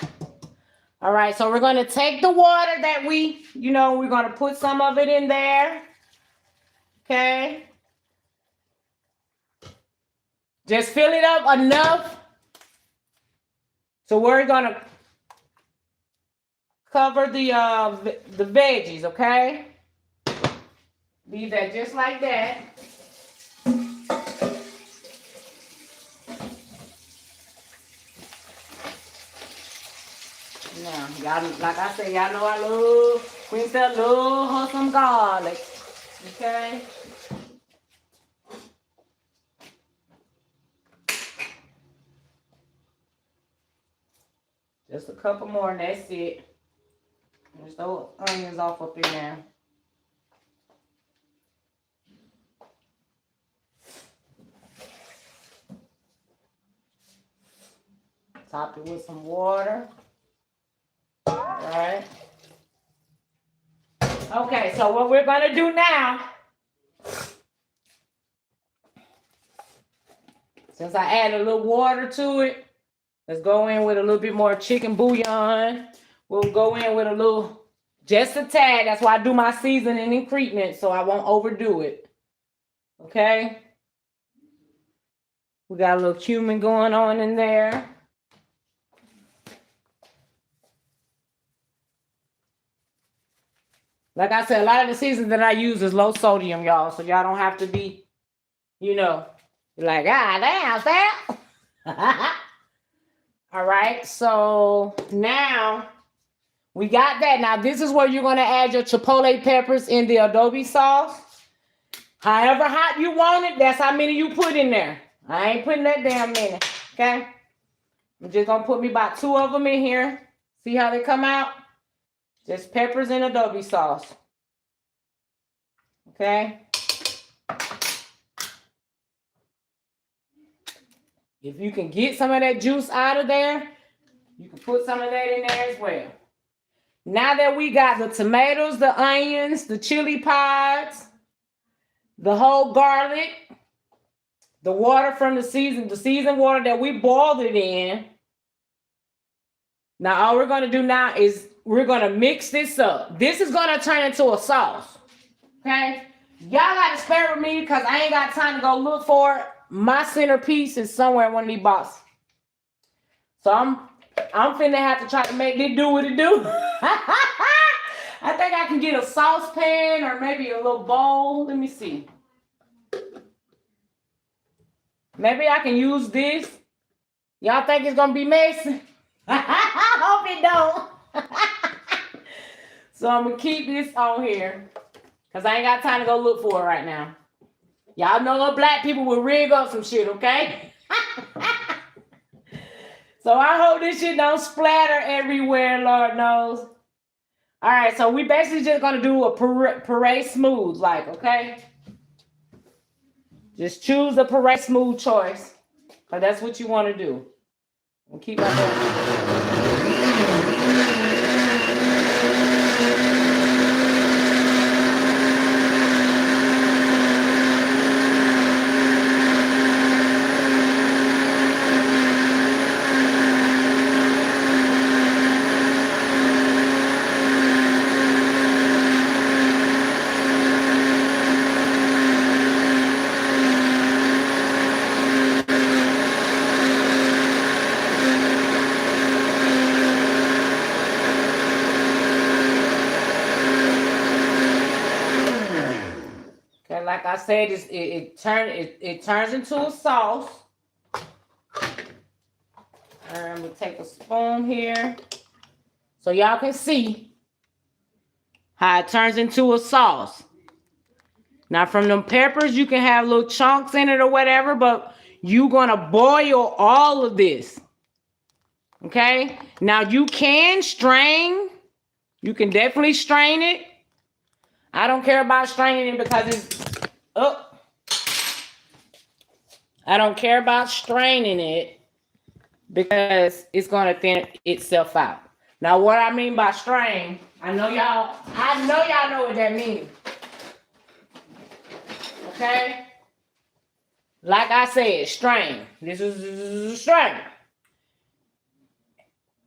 all right, so we're going to take the water that we're going to put some of it in there. Okay. Just fill it up enough. So we're going to cover the veggies, okay? Leave that just like that. Now, y'all, like I said, y'all know I love, Queen said love her some garlic, okay? Just a couple more and that's it. Just throw onions off up in there. Top it with some water. All right. Okay, so what we're going to do now, since I added a little water to it, let's go in with a little bit more chicken bouillon. We'll go in with a little, just a tad. That's why I do my seasoning and treatment, so I won't overdo it. Okay? We got a little cumin going on in there. Like I said, a lot of the seasoning that I use is low sodium, y'all. So y'all don't have to be, like, damn, Sam. All right, so now we got that. Now this is where you're going to add your chipotle peppers in the adobe sauce. However hot you want it, that's how many you put in there. I ain't putting that damn many, okay? I'm just going to put me about 2 of them in here. See how they come out? Just peppers and adobe sauce. Okay? If you can get some of that juice out of there, you can put some of that in there as well. Now that we got the tomatoes, the onions, the chili pods, the whole garlic, the water from the seasoned water that we boiled it in. Now, all we're going to do now is we're going to mix this up. This is going to turn into a sauce. Okay? Y'all got to spare with me because I ain't got time to go look for it. My centerpiece is somewhere in one of these boxes. So I'm finna have to try to make this do what it do. I think I can get a saucepan or maybe a little bowl. Let me see. Maybe I can use this. Y'all think it's gonna be messy? I hope it don't. So I'm gonna keep this on here because I ain't got time to go look for it right now. Y'all know what black people will rig up some shit, okay? So I hope this shit don't splatter everywhere, Lord knows. All right, so we basically just gonna do a puree smooth, like, okay? Just choose the puree smooth choice, because that's what you want to do. We'll keep my like I said, it turns into a sauce. And I'm gonna take a spoon here so y'all can see how it turns into a sauce. Now from them peppers, you can have little chunks in it or whatever, but you're gonna boil all of this. Okay? Now you can strain. You can definitely strain it. I don't care about straining it because it's I don't care about straining it because it's going to thin itself out. Now, what I mean by strain, I know y'all know what that means. Okay? Like I said, strain. This is strain.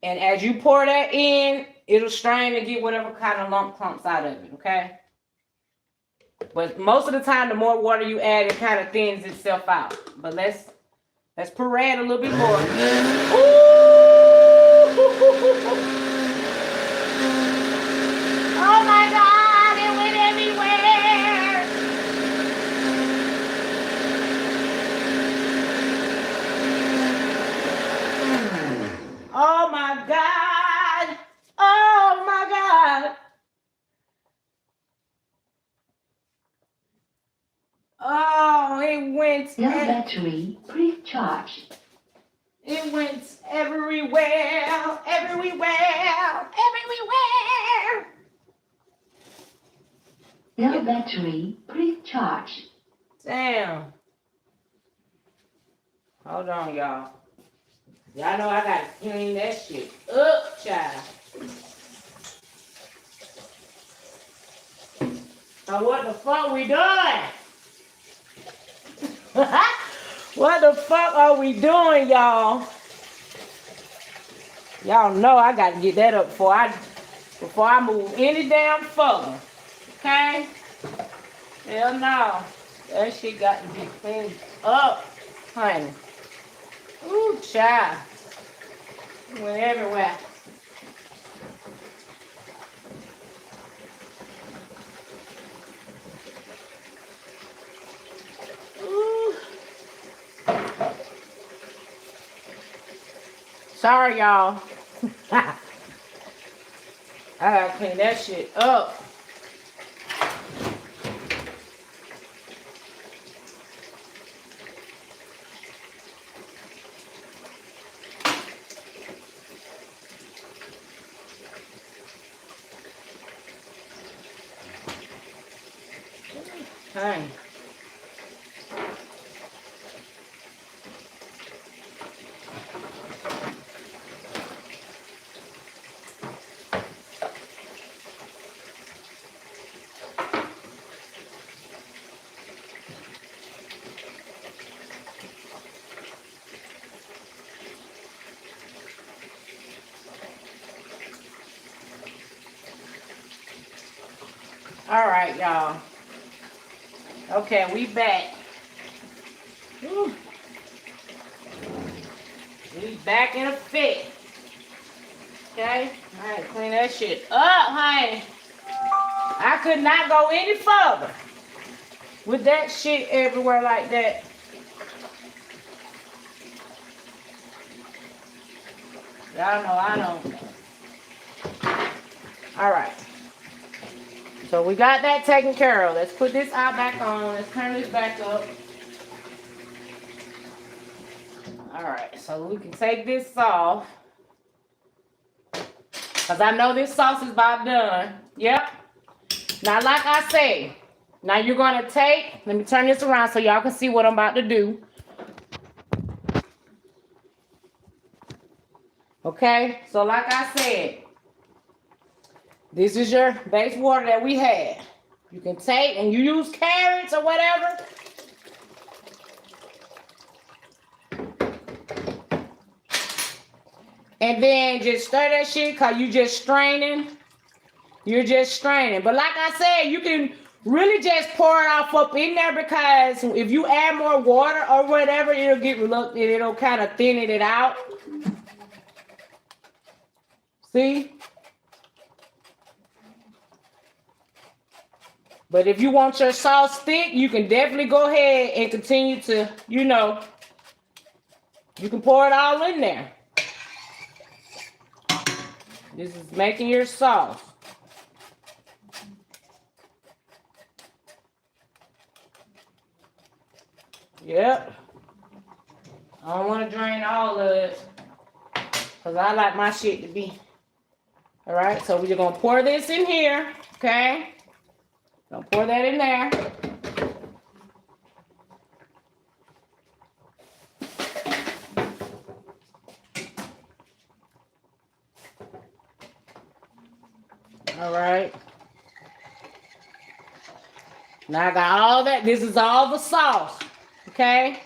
And as you pour that in, it'll strain to get whatever kind of lump clumps out of it, okay? But most of the time, the more water you add, it kind of thins itself out. But let's puree it a little bit more. Ooh! Oh my God, it went everywhere. Oh my God. Oh my God. Oh, it went. Your battery, please charge. It went everywhere, everywhere, everywhere. Your battery, please charge. Damn. Hold on, y'all. Y'all know I gotta clean that shit up, child. Now what the fuck we doing? What the fuck are we doing, y'all? Y'all know I gotta get that up before I move any damn further. Okay? Hell no. That shit got to be cleaned up, honey. Ooh, child. It went everywhere. Ooh. Sorry, y'all. I gotta clean that shit up. Hey. All right, y'all. Okay, we back. Whew. We back in effect. Okay? All right, clean that shit up, honey. I could not go any further with that shit everywhere like that. Y'all know I don't. All right. So we got that taken care of. Let's put this eye back on. Let's turn this back up. All right. So we can take this off. Because I know this sauce is about done. Yep. Now, like I said, now you're going to take, let me turn this around so y'all can see what I'm about to do. Okay. So like I said, this is your base water that we had. You can take and you use carrots or whatever. And then just stir that shit because you just straining. You're just straining. But like I said, you can really just pour it off up in there because if you add more water or whatever, it'll get reluctant. It'll kind of thin it out. See? But if you want your sauce thick, you can definitely go ahead and continue to, you know, you can pour it all in there. This is making your sauce. Yep. I don't want to drain all of it because I like my shit to be. All right, so we're just going to pour this in here, okay? Gonna pour that in there. All right. Now I got all that. This is all the sauce. Okay.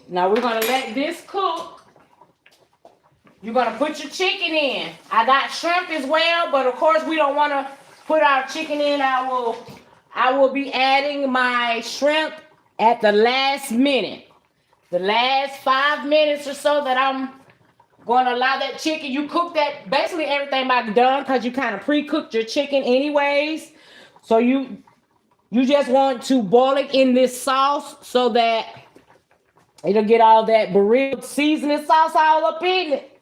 Now we're gonna let this cook. You're gonna put your chicken in. I got shrimp as well, but of course we don't want to put our chicken in. I will be adding my shrimp at the last minute. The last 5 minutes or so that I'm going to allow that chicken. You cook that, basically everything might be done because you kind of pre-cooked your chicken anyways. So you just want to boil it in this sauce so that it'll get all that Birria seasoning sauce all up in it.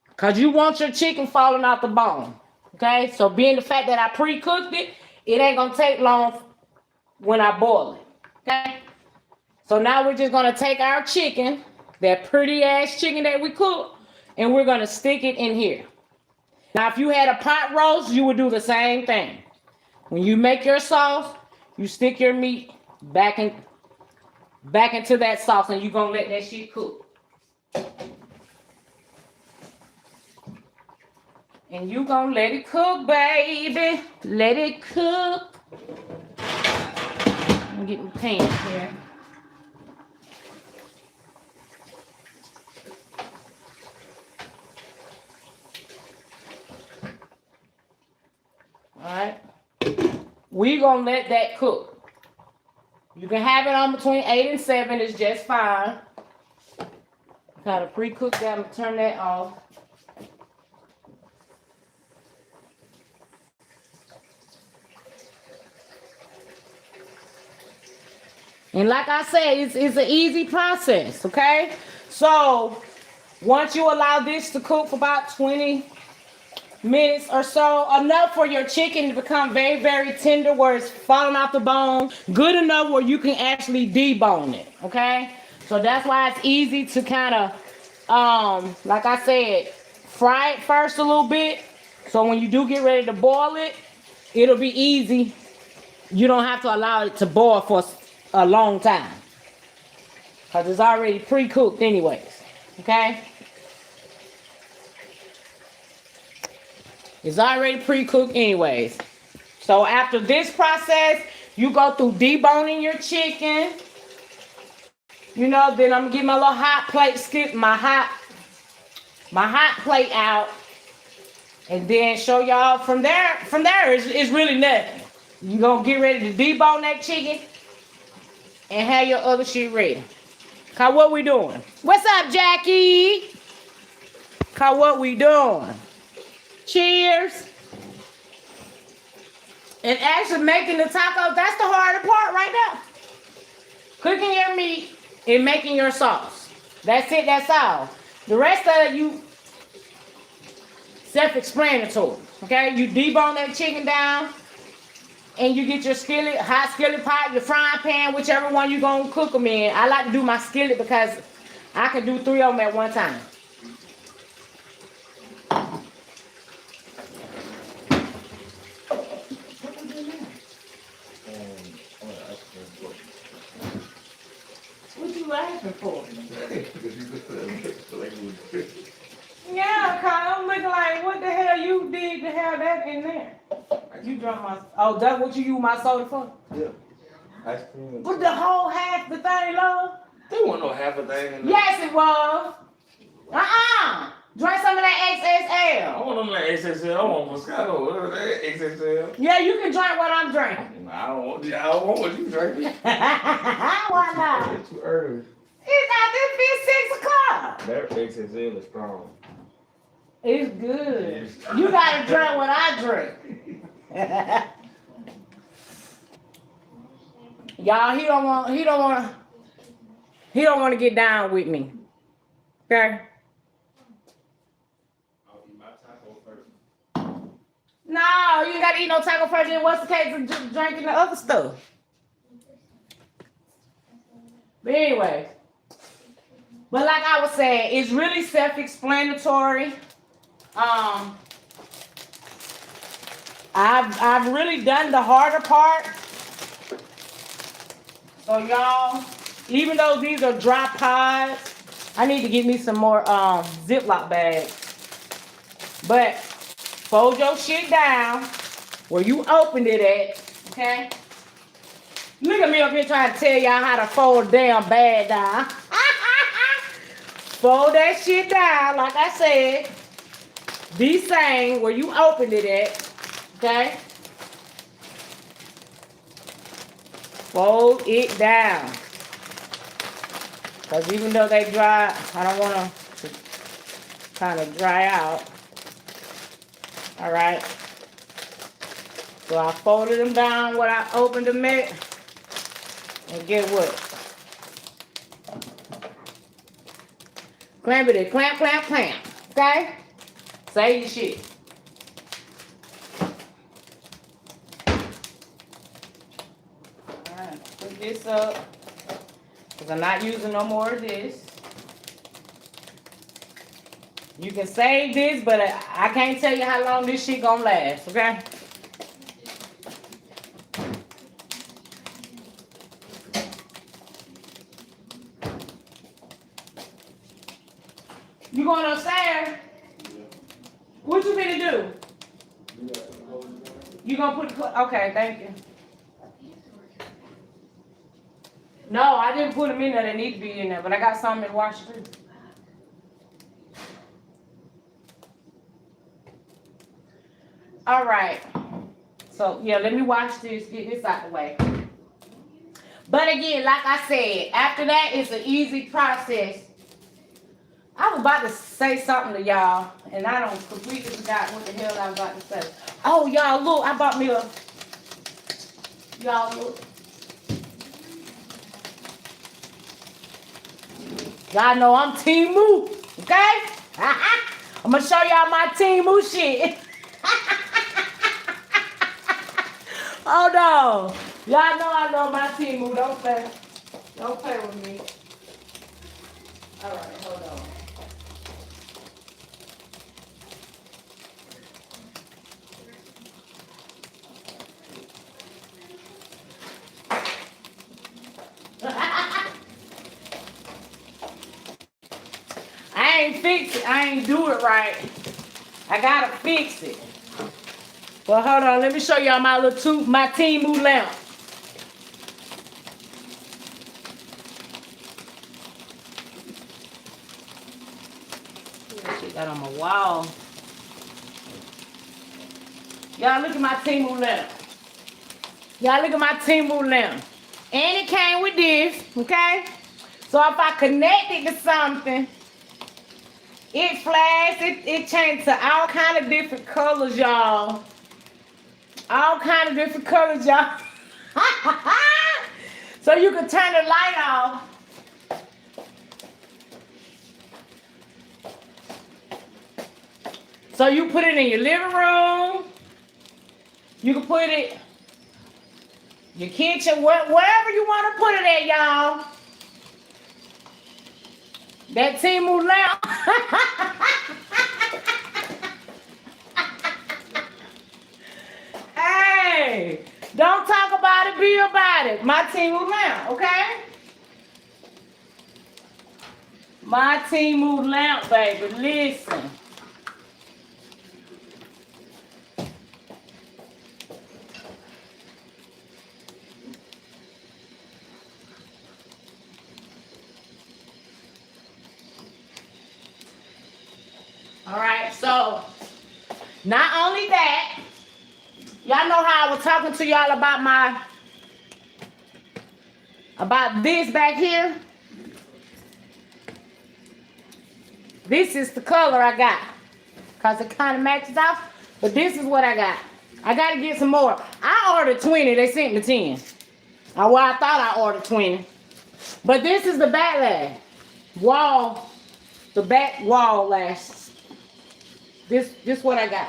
Because you want your chicken falling out the bone. Okay, so being the fact that I pre-cooked it, it ain't going to take long when I boil it. Okay, so now we're just going to take our chicken, that pretty ass chicken that we cooked, and we're going to stick it in here. Now, if you had a pot roast, you would do the same thing. When you make your sauce, you stick your meat back into that sauce, and you're going to let that shit cook. And you gonna let it cook, baby. Let it cook. I'm getting the pan here. All right. We gonna let that cook. You can have it on between 8 and 7. It's just fine. Kind of pre-cook that. I'm gonna turn that off. And like I said, it's an easy process, okay? So once you allow this to cook for about 20 minutes or so, enough for your chicken to become very, very tender where it's falling off the bone, good enough where you can actually debone it, okay? So that's why it's easy to kind of, like I said, fry it first a little bit. So when you do get ready to boil it, it'll be easy. You don't have to allow it to boil for a long time because it's already pre-cooked anyways. Okay, it's already pre-cooked anyways. So after this process, you go through deboning your chicken. You know, then I'm gonna get my little hot plate, skip my hot plate out. And then show y'all from there. From there, it's really nothing. You gonna get ready to debone that chicken and have your other shit ready. Cause what we doing? What's up, Jackie? Cause what we doing? Cheers. And actually making the tacos, that's the harder part right now. Cooking your meat and making your sauce. That's it, that's all. The rest of you, self-explanatory. Okay? You debone that chicken down and you get your skillet, hot skillet pot, your frying pan, whichever one you gonna cook them in. I like to do my skillet because I can do 3 of them at one time. What you laughing for? Yeah, cause I'm looking like, what the hell you did to have that in there? You drunk my, oh, that's what you use my soda for? Yeah. Ice cream. Put the whole half the thing, love? There wasn't no half a thing in there. Yes, it was. Drink some of that I XXL. want them like XXL. I want Moscato. Whatever that XXL. Yeah, you can drink what I'm drinking. I don't want what you drinking. Why not? It's too early. It's out there, 6 o'clock. That XXL is strong. It's good. You gotta drink what I drink. Y'all, he don't want to get down with me. Okay? I'll eat my taco first. No, you ain't gotta eat no taco first. Then what's the case of drinking the other stuff? But anyway, but like I was saying, it's really self-explanatory. I've really done the harder part. So y'all, even though these are dry pods, I need to get me some more Ziploc bags. But fold your shit down where you opened it at, okay? Look at me up here trying to tell y'all how to fold a damn bag down. Fold that shit down, like I said. The same where you opened it at, okay? Fold it down. Because even though they dry, I don't want them to kind of dry out. All right. So I folded them down where I opened them at. And get what? Clamp it, clamp, clamp, clamp. Okay? Say your shit. Alright, put this up. Because I'm not using no more of this. You can save this, but I can't tell you how long this shit gonna last, okay? You going upstairs? What you finna do? You gonna put the okay, thank you. No, I didn't put them in there. They need to be in there, but I got some in the washer too. All right. So yeah, let me wash this, get this out the way. But again, like I said, after that, it's an easy process. I was about to say something to y'all, and I don't completely forgot what the hell I was about to say. Oh, y'all, look, I bought me a, y'all, look. Y'all know I'm Team Moo, okay? I'm going to show y'all my Team Moo shit. Oh, no. Y'all know I love my Team Moo. Don't play. Don't play with me. All right, hold on. I ain't fix it. I ain't do it right. I gotta fix it. Well, hold on. Let me show y'all my little my Temu lamp. That shit got on my wall. Y'all look at my Temu lamp. Y'all look at my Temu lamp. And it came with this, okay? So if I connect it to something, it flashed, it changed to all kind of different colors, y'all. All kind of different colors, y'all. So you can turn the light off. So you put it in your living room. You can put it your kitchen, wherever you want to put it at, y'all. That Temu lamp. Hey, don't talk about it, be about it. My Temu lamp, okay? My Temu lamp, baby. Listen. All right, so not only that, y'all know how I was talking to y'all about this back here. This is the color I got, cause it kind of matches off. But this is what I got. I gotta get some more. I ordered 20. They sent me 10. Well, I thought I ordered 20. But this is the backlash wall, the back wall lashes. This what I got.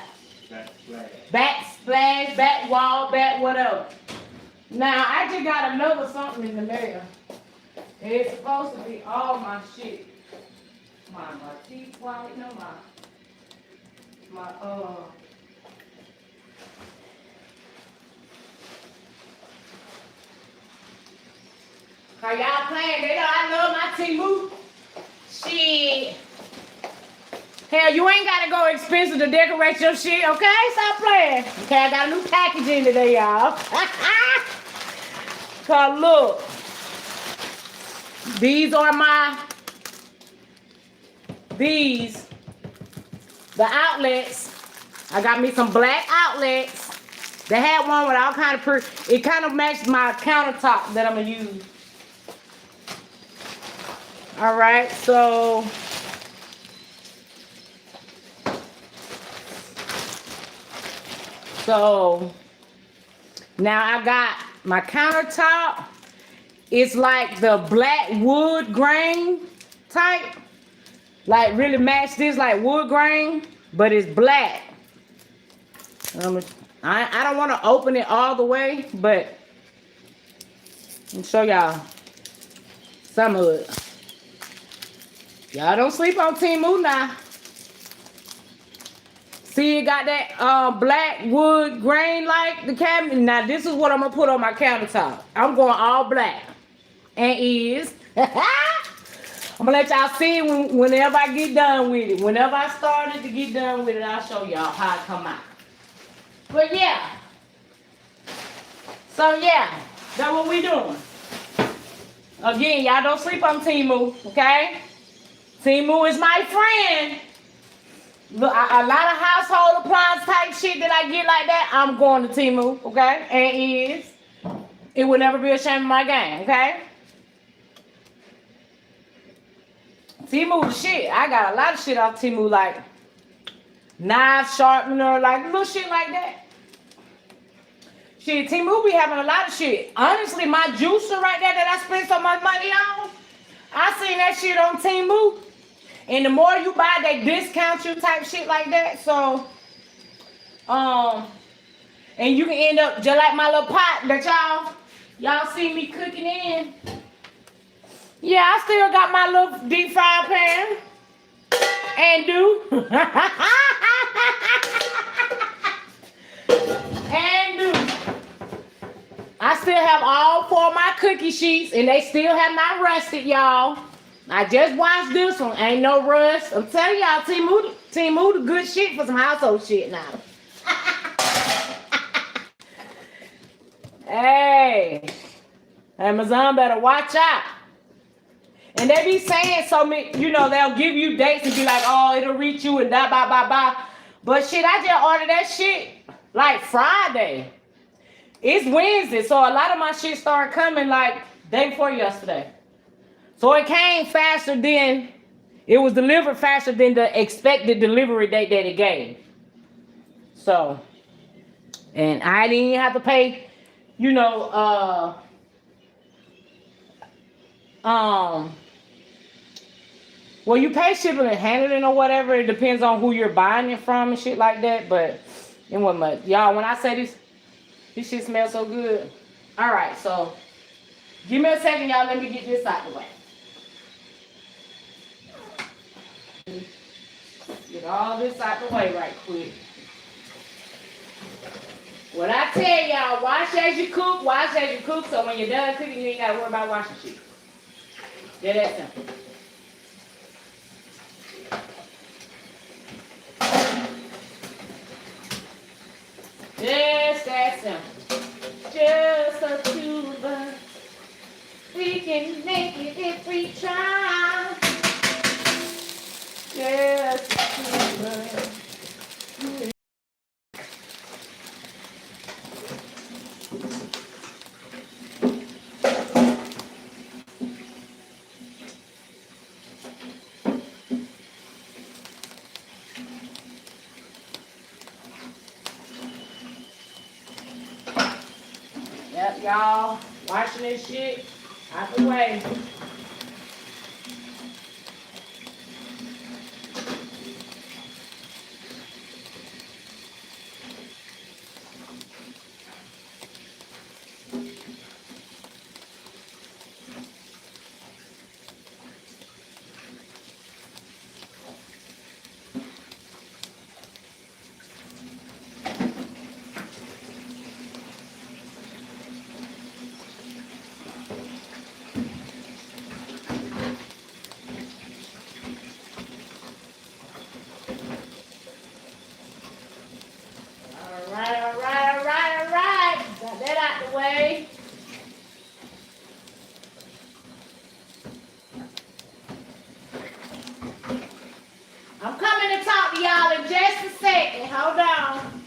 Back splash, back wall, back whatever. Now I just got another something in the mail. And it's supposed to be all my shit. My teeth white, no my how y'all playing? They know I love my Temu. Shit. Hell, you ain't gotta go expensive to decorate your shit, okay? Stop playing. Okay, I got a new package in today, y'all. Cause look, these are the outlets. I got me some black outlets. They had one with all kind of it kind of matched my countertop that I'm gonna use. All right, so now I got my countertop. It's like the black wood grain type. Like really match this like wood grain, but it's black. I don't want to open it all the way, but I'll show y'all some of it. Y'all don't sleep on Temu now. See, it got that black wood grain like the cabinet. Now, this is what I'm going to put on my countertop. I'm going all black. And is. I'm going to let y'all see it whenever I get done with it. Whenever I started to get done with it, I'll show y'all how it come out. But, yeah. So, yeah. That's what we doing. Again, y'all don't sleep on Temu, okay? Temu is my friend. Look, a lot of household appliance type shit that I get like that, I'm going to Temu, okay? And it will never be a shame of my game, okay? Temu the shit. I got a lot of shit off Temu, like knife sharpener, like little shit like that. Shit, Temu be having a lot of shit. Honestly, my juicer right there that I spent so much money on, I seen that shit on Temu. And the more you buy, they discount you type shit like that. So, and you can end up just like my little pot that y'all see me cooking in. Yeah, I still got my little deep fry pan. And I still have all 4 of my cookie sheets, and they still have not rusted, y'all. I just watched this one. Ain't no rust. I'm telling y'all, Temu the good shit for some household shit now. Hey, Amazon better watch out. And they be saying so many, they'll give you dates and be like, oh, it'll reach you and da ba ba ba. But shit, I just ordered that shit like Friday. It's Wednesday, so a lot of my shit started coming like day before yesterday. So it came faster than, it was delivered faster than the expected delivery date that it gave. So, and I didn't even have to pay, you know, well, you pay shipping and handling or whatever. It depends on who you're buying it from and shit like that. But it wasn't much. Y'all, when I say this shit smells so good. All right, so give me a second, y'all. Let me get this out the way. Get all this out the way right quick. What I tell y'all, wash as you cook, wash as you cook. So when you're done cooking, you ain't got to worry about washing shit. Yeah, that's simple. Just that simple. Just a tuba. We can make it if we try. Just a tuba. Yep, y'all. Washing this shit out the way. All right. Got that out the way. I'm coming to talk to y'all in just a second. Hold on.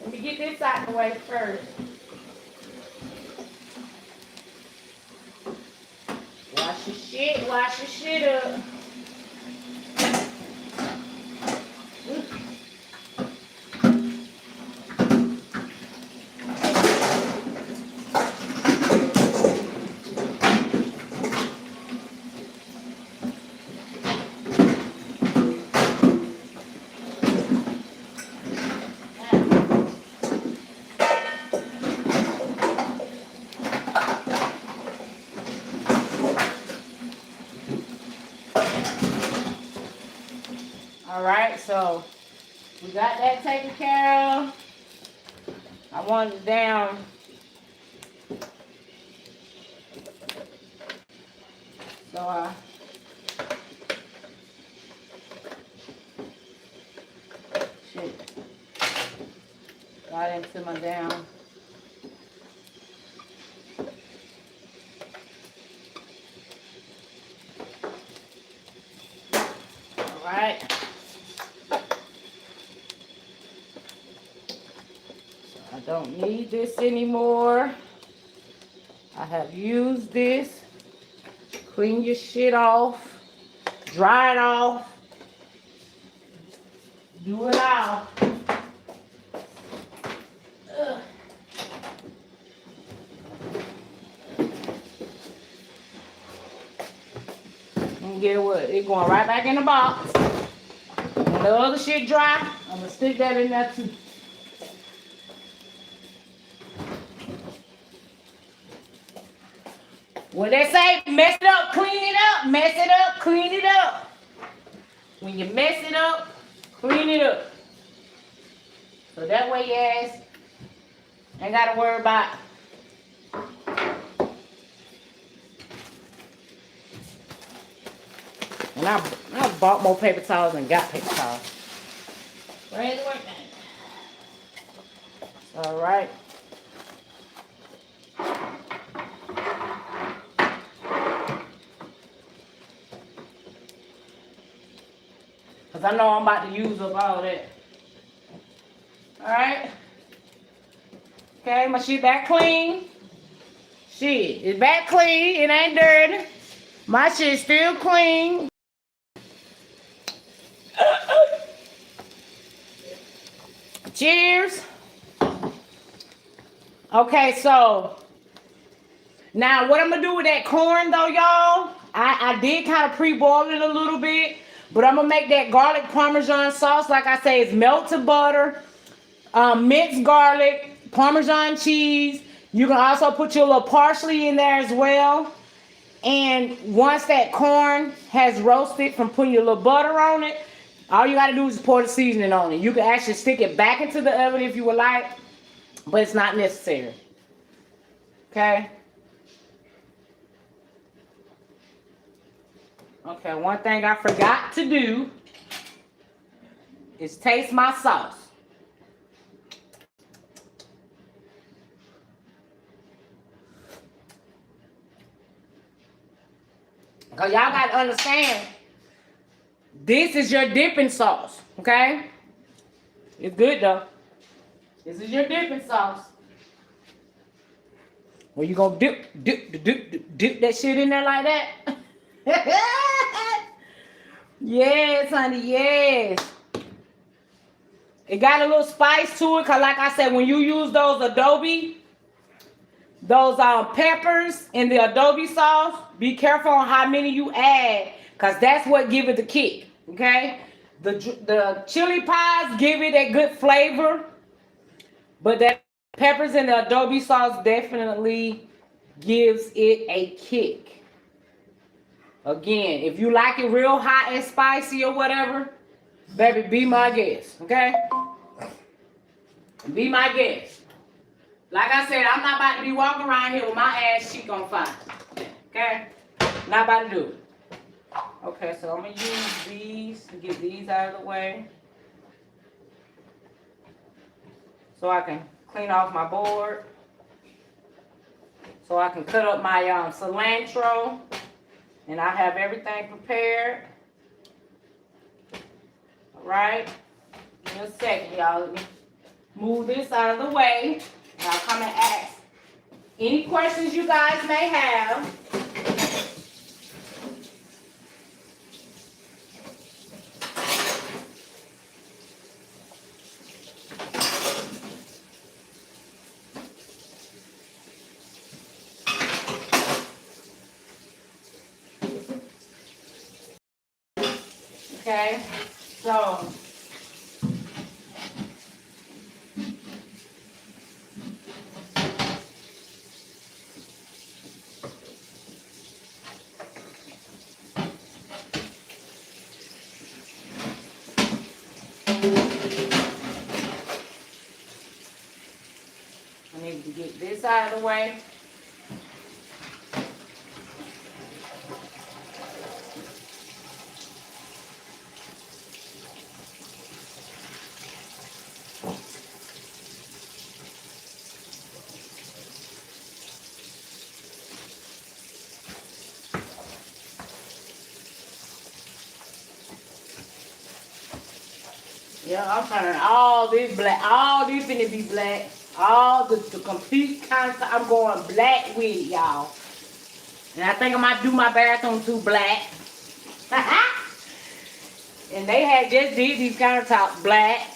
Let me get this out the way first. Wash your shit up. All right, so we got that taken care of. I want it down. So shit. Got into my down. All right. I don't need this anymore. I have used this. Clean your shit off. Dry it off. Do it all. Ugh. And get what? It's going right back in the box. When the other shit dry, I'm gonna stick that in there too. When they say mess it up, clean it up, mess it up, clean it up. When you mess it up, clean it up. So that way your ass ain't gotta worry about. And I bought more paper towels and got paper towels. Where's the work thing? All right. Because I know I'm about to use up all that. All right. Okay, my shit back clean. Shit, it's back clean. It ain't dirty. My shit still clean. Cheers. Okay, so now what I'm gonna do with that corn though, y'all, I did kind of pre-boil it a little bit, but I'm gonna make that garlic parmesan sauce. Like I say, it's melted butter, minced garlic, Parmesan cheese. You can also put your little parsley in there as well. And once that corn has roasted from putting your little butter on it, all you got to do is pour the seasoning on it. You can actually stick it back into the oven if you would like, but it's not necessary. Okay? Okay, one thing I forgot to do is taste my sauce. Because y'all got to understand, this is your dipping sauce, okay? It's good though. This is your dipping sauce. Well, you gonna dip that shit in there like that? Yes, honey, yes. It got a little spice to it, cause like I said, when you use those peppers in the adobe sauce, be careful on how many you add, cause that's what give it the kick. Okay, the chili pies give it a good flavor, but that peppers in the adobe sauce definitely gives it a kick. Again, if you like it real hot and spicy or whatever, baby, be my guest. Okay, be my guest. Like I said, I'm not about to be walking around here with my ass cheek on fire. Okay? Not about to do it. Okay, so I'm going to use these to get these out of the way. So I can clean off my board. So I can cut up my cilantro. And I have everything prepared. All right? In a second, y'all. Let me move this out of the way. And I'll come and ask any questions you guys may have. Okay, so I need to get this out of the way. Yeah, I'm turning all this black. All this finna be black. All the complete concept. I'm going black with it, y'all. And I think I might do my bathroom too black. And they had just did these countertops black.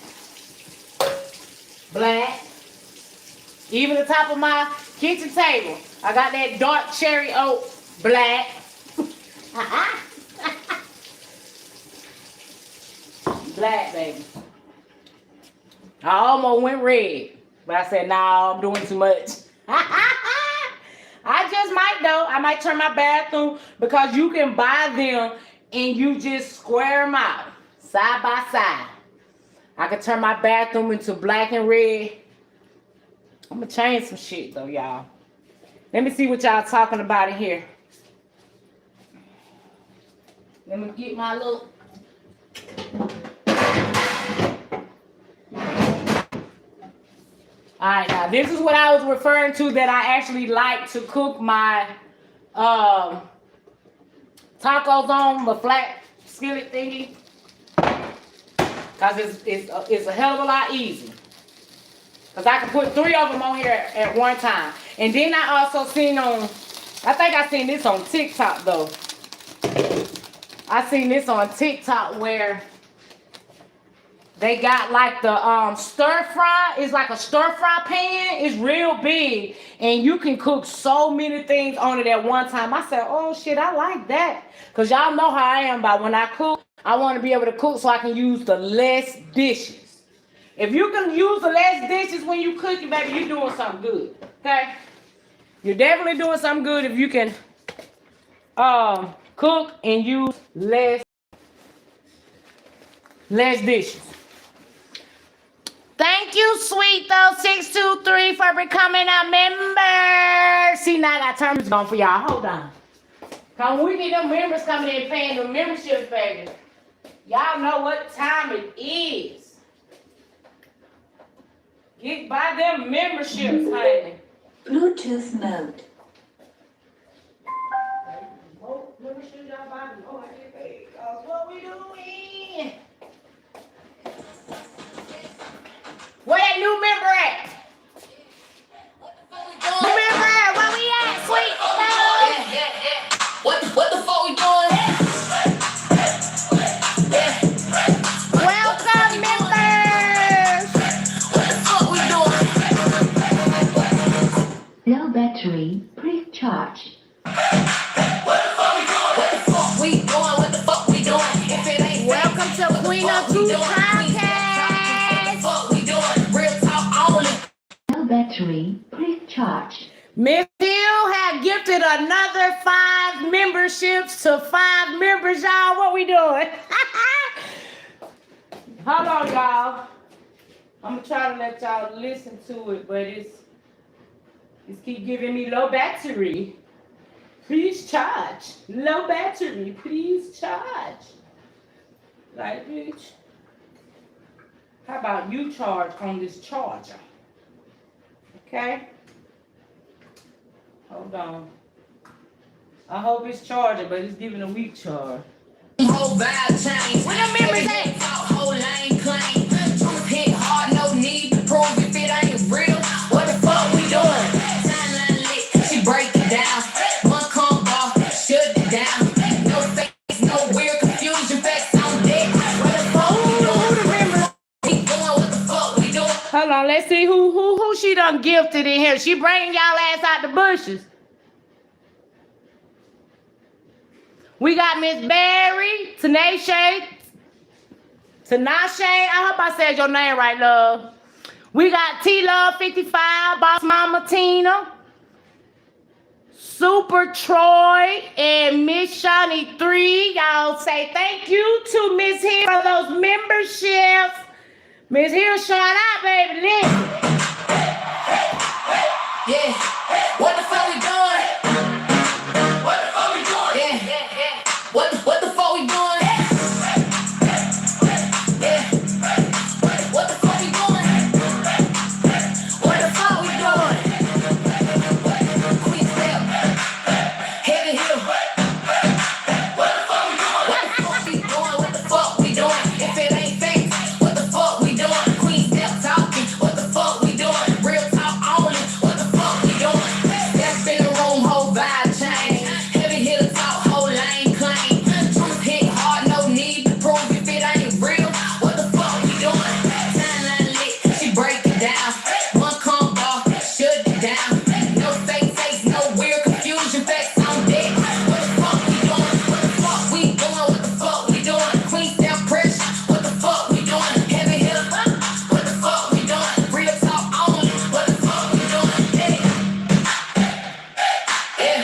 Black. Even the top of my kitchen table, I got that dark cherry oak black. Black, baby. I almost went red, but I said, nah, I'm doing too much. I just might, though. I might turn my bathroom, because you can buy them and you just square them out, side by side. I could turn my bathroom into black and red. I'm going to change some shit, though, y'all. Let me see what y'all talking about in here. Let me get my little... Alright, now this is what I was referring to, that I actually like to cook my tacos on, the flat skillet thingy. Because it's a hell of a lot easier. Because I can put 3 of them on here at one time. And then I also seen on, I think I seen this on TikTok though. I seen this on TikTok where they got like the stir fry. It's like a stir fry pan. It's real big. And you can cook so many things on it at one time. I said, oh shit, I like that. Because y'all know how I am about when I cook. I want to be able to cook so I can use the less dishes. If you can use the less dishes when you cooking, baby, you're doing something good. Okay? You're definitely doing something good if you can cook and use less dishes. Thank you, Sweet Though 623 for becoming a member. See, now I got terms on for y'all. Hold on. Cause we need them members coming in paying the memberships, baby. Y'all know what time it is. Get by them memberships, honey. Bluetooth mode. Oh, membership, y'all buy them. Oh, I get paid. What we doing? Where that new member at? New member at? Where we at, Sweet? What the fuck we doing? Welcome, members. What the fuck we doing? Low battery. Please charge. What the fuck we doing? What the fuck we doing? If it ain't Welcome to Queen of Two Podcast. fuck we doing? Real talk only. Low battery. Please charge. Miss Hill had gifted another 5 memberships to 5 members, y'all. What we doing? Hold on, y'all. I'm gonna try to let y'all listen to it, but it's keep giving me low battery. Please charge. Low battery. Please charge. Like, bitch. How about you charge on this charger? Okay? Hold on. I hope it's charging, but it's giving a weak charge. Whole vibe change. Where the members at? Whole lane claim. Truth hit hard, no need to prove if it ain't real. What the fuck we doing? Timeline lit, she break it down. One combo, shut it down. No face, no weird confusion, facts on deck. What the fuck we doing? Keep going, what the fuck we doing? Hold on, let's see who she done gifted in here. She bringing y'all ass out the bushes. We got Miss Barry, Tinashe. I hope I said your name right, love. We got T-Love 55, Boss Mama Tina, Super Troy, and Miss Shawnee 3. Y'all say thank you to Miss Hill for those memberships. Miss Hill, shout out, baby. Listen. Yeah. What the fuck we doing? What the fuck we doing? Yeah. What the fuck we doing? Yeah. What the fuck we doing? What the fuck we doing? Quick step. Heavy hill. What the fuck we doing? What the fuck we doing? If it ain't fake, what the fuck we doing? Queen step talking. What the fuck we doing? Real talk only. What the fuck we doing? Step in the room, whole vibe change. Heavy hitter talk, whole lane claim. Truth hit hard, no need to prove if it ain't real. What the fuck we doing? Timeline lit, she break it down. One combo, shut it down. No fake face, no weird confusion, facts on deck. What the fuck we doing? What the fuck we doing? What the fuck we doing? Queen step pressure. What the fuck we doing? Heavy hitter. What the fuck we doing? Real talk only. What the fuck we doing? Yeah. Yeah.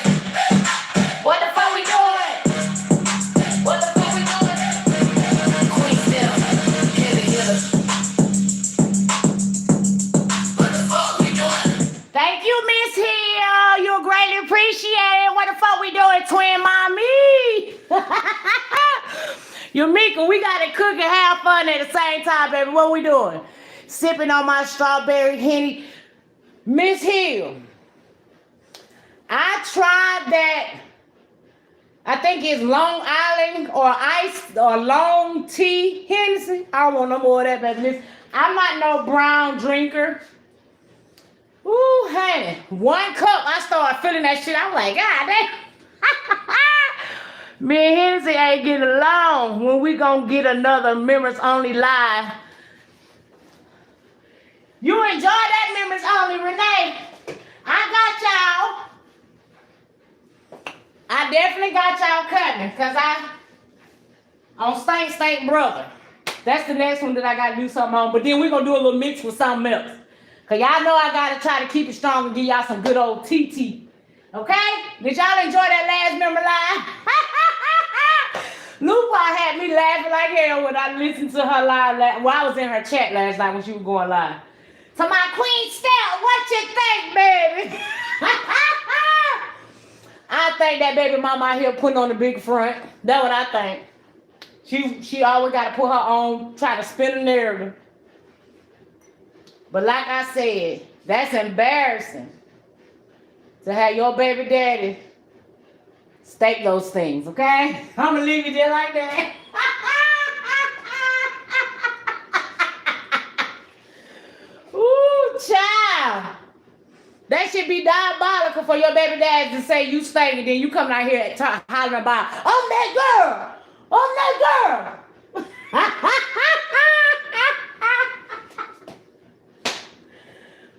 What the fuck we doing? What the fuck we doing? Queen step. Heavy hitter. What the fuck we doing? Thank you, Miss Hill. You're greatly appreciated. What the fuck we doing, twin mommy? Yumika, we got to cook and have fun at the same time, baby. What we doing? Sipping on my strawberry Henny. Miss Hill, I tried that. I think it's Long Island or ice or long tea Hennessy. I don't want no more of that, baby. Listen, I'm not no brown drinker. Ooh, honey. 1 cup, I started feeling that shit. I'm like, God damn. Me and Hennessy ain't getting along. When we gonna get another Members Only live? You enjoy that Members Only, Renee? I got y'all. I definitely got y'all coming, cause on Stank Brother. That's the next one that I gotta do something on. But then we're gonna do a little mix with something else. Cause y'all know I gotta try to keep it strong and give y'all some good old TT. Okay? Did y'all enjoy that last member live? Lupa had me laughing like hell when I listened to her live. Well, I was in her chat last night when she was going live. To my Queen Steph, what you think, baby? I think that baby mama out here putting on the big front. That's what I think. She always got to put her on, try to spin a narrative. But like I said, that's embarrassing to have your baby daddy state those things, okay? I'm gonna leave it there like that. Ooh, child. That should be diabolical for your baby daddy to say you stink and then you coming out here hollering about, I'm that girl. I'm that girl.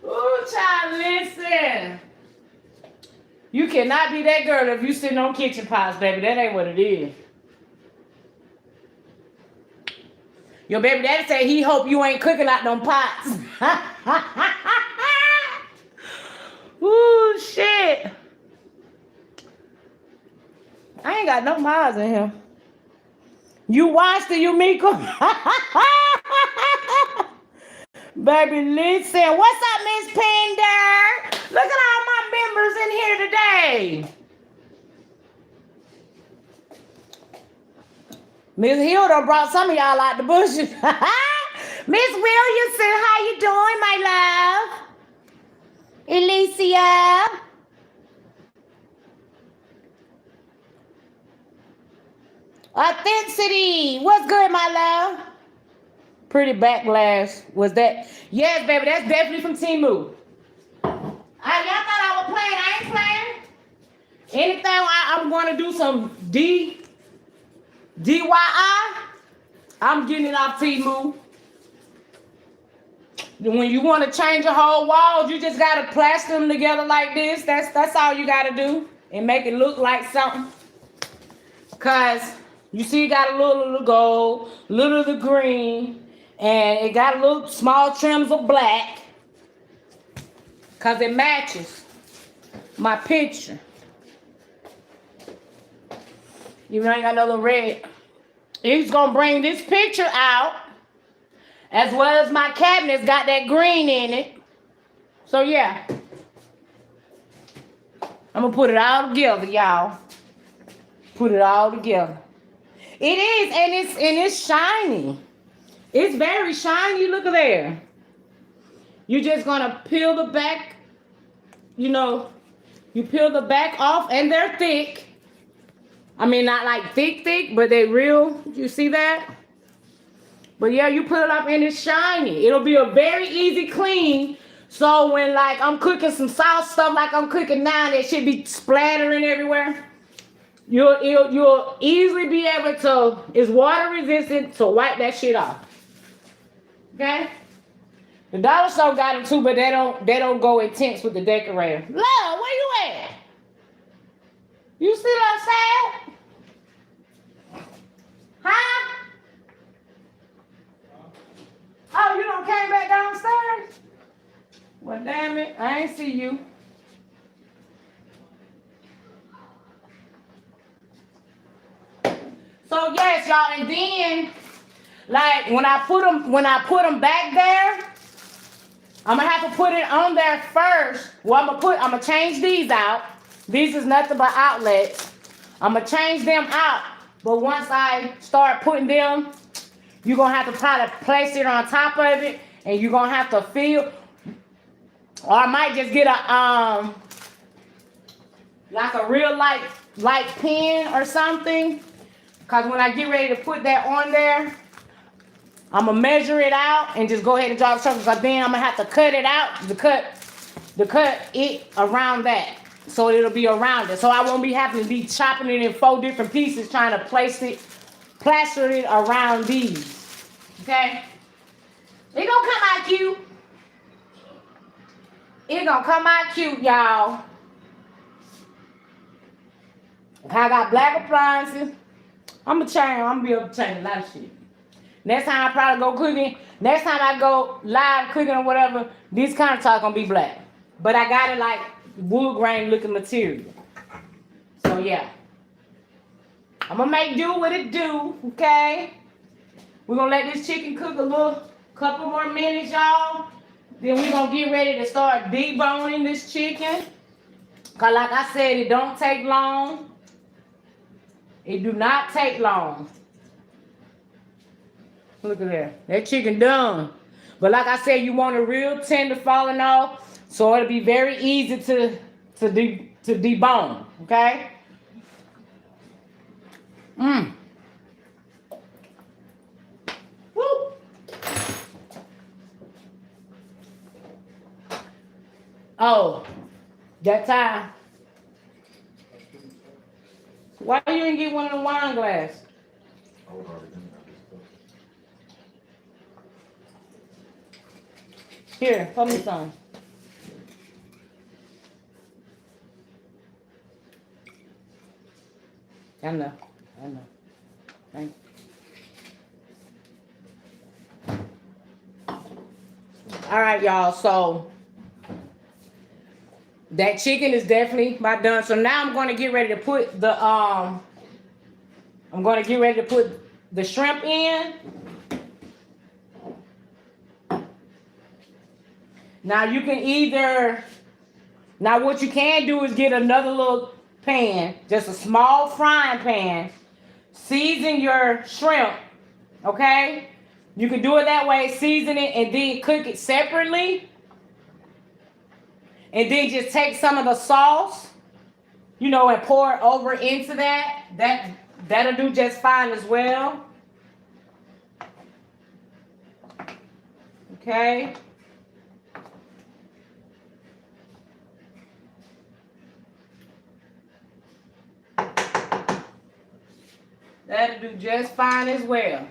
Ooh, child, listen. You cannot be that girl if you sitting on kitchen pots, baby. That ain't what it is. Your baby daddy say he hope you ain't cooking out them pots. Ooh, shit. I ain't got no miles in here. You watched the Yumiko? Baby, listen. What's up, Miss Pender? Look at all my members in here today. Miss Hill done brought some of y'all out the bushes. Miss Williamson, how you doing, my love? Alicia. Authenticity. What's good, my love? Pretty backlash. Was that? Yes, baby. That's definitely from Temu. Y'all thought I was playing. I ain't playing. Anything I'm going to do some DIY, I'm getting it off Temu. When you want to change a whole wall, you just got to plaster them together like this. That's all you got to do. And make it look like something. Because you see you got a little of the gold, a little of the green, and it got a little small trims of black. Because it matches my picture. Even though I ain't got no little red. He's going to bring this picture out. As well as my cabinet's got that green in it. So, yeah. I'm going to put it all together, y'all. Put it all together. It is, and it's shiny. It's very shiny. Look at there. You're just going to peel the back. You know, you peel the back off, and they're thick. I mean, not like thick, but they're real. You see that? But yeah, you put it up and it's shiny. It'll be a very easy clean. So when like I'm cooking some sauce stuff like I'm cooking now, that should be splattering everywhere. You'll easily be able to, it's water resistant, to wipe that shit off. Okay? The dollar store got them too, but they don't go intense with the decorator. Love, where you at? You still outside? Huh? Oh, you done came back downstairs? Well, damn it, I ain't see you. So yes, y'all, and then like when I put them back there, I'm gonna have to put it on there first. Well, I'm gonna change these out. These is nothing but outlets. I'm gonna change them out. But once I start putting them, you're gonna have to try to place it on top of it, and you're gonna have to feel, or I might just get a like a real light pen or something. Cause when I get ready to put that on there, I'm gonna measure it out and just go ahead and draw the circles. Cause then I'm gonna have to cut it out to cut to cut it around that. So it'll be around it. So I won't be having to be chopping it in 4 different pieces, trying to plaster it around these. Okay? It gonna come out cute. It gonna come out cute, y'all. I got black appliances. I'm gonna be able to change a lot of shit. Next time I probably go cooking, next time I go live cooking or whatever, this countertop gonna be black. But I got it like wood grain looking material. So yeah. I'm gonna make do what it do, okay? We're gonna let this chicken cook a couple more minutes, y'all. Then we're gonna get ready to start deboning this chicken. Cause like I said, it don't take long. It do not take long. Look at that. That chicken done. But like I said, you want it real tender falling off, so it'll be very easy to debone. Okay? Woo! Oh, that time. Why you didn't get one of the wine glass? Here, put me some. I know. Thank you. All right, y'all. So that chicken is definitely about done. So now I'm going to get ready to put the shrimp in. Now you can now what you can do is get another little pan, just a small frying pan, season your shrimp, okay? You can do it that way, season it, and then cook it separately. And then just take some of the sauce, and pour it over into that. That'll do just fine as well. Okay. That'll do just fine as well.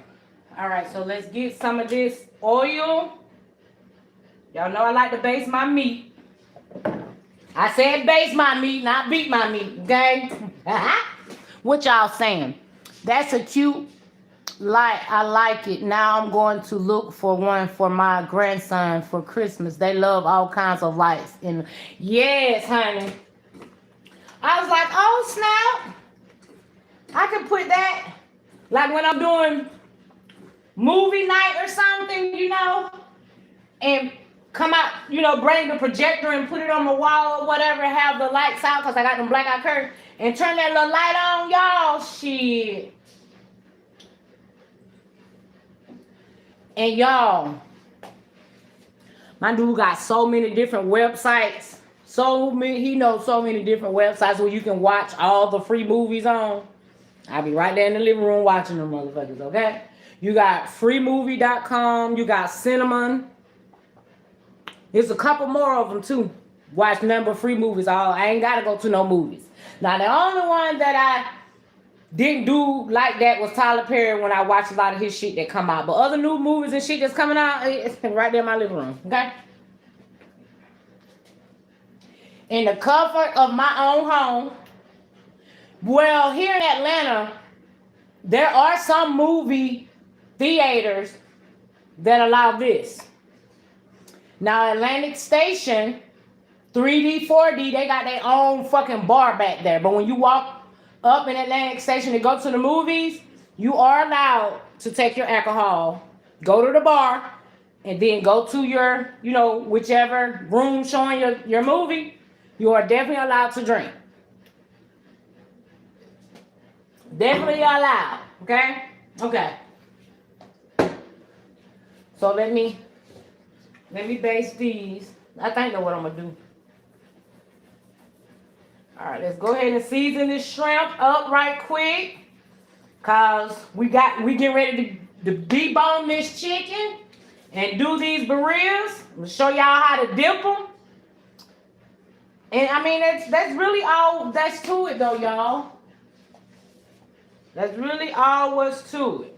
All right, so let's get some of this oil. Y'all know I like to baste my meat. I said baste my meat, not beat my meat, okay? What y'all saying? That's a cute light. I like it. Now I'm going to look for one for my grandson for Christmas. They love all kinds of lights. Yes, honey. I was like, oh, snap. I can put that, like when I'm doing movie night or something, and come out, bring the projector and put it on the wall or whatever, have the lights out because I got them blackout curtains, and turn that little light on, y'all. Shit. And y'all, my dude got so many different websites. He knows so many different websites where you can watch all the free movies on. I'll be right there in the living room watching them motherfuckers, okay? You got freemovie.com. You got Cinnamon. There's a couple more of them, too. Watch number free movies. I ain't got to go to no movies. Now, the only one that I didn't do like that was Tyler Perry when I watched a lot of his shit that come out. But other new movies and shit that's coming out, it's right there in my living room, okay? In the comfort of my own home. Well, here in Atlanta, there are some movie theaters that allow this. Now, Atlantic Station, 3D, 4D, they got their own fucking bar back there. But when you walk up in Atlantic Station to go to the movies, you are allowed to take your alcohol, go to the bar, and then go to your, whichever room showing your movie. You are definitely allowed to drink. Definitely allowed, okay? Okay. So let me baste these. I think that's what I'm gonna do. All right, let's go ahead and season this shrimp up right quick, cause we get ready to debone this chicken and do these birrias. I'm gonna show y'all how to dip them. And I mean, that's really all that's to it, though, y'all. That's really all what's to it.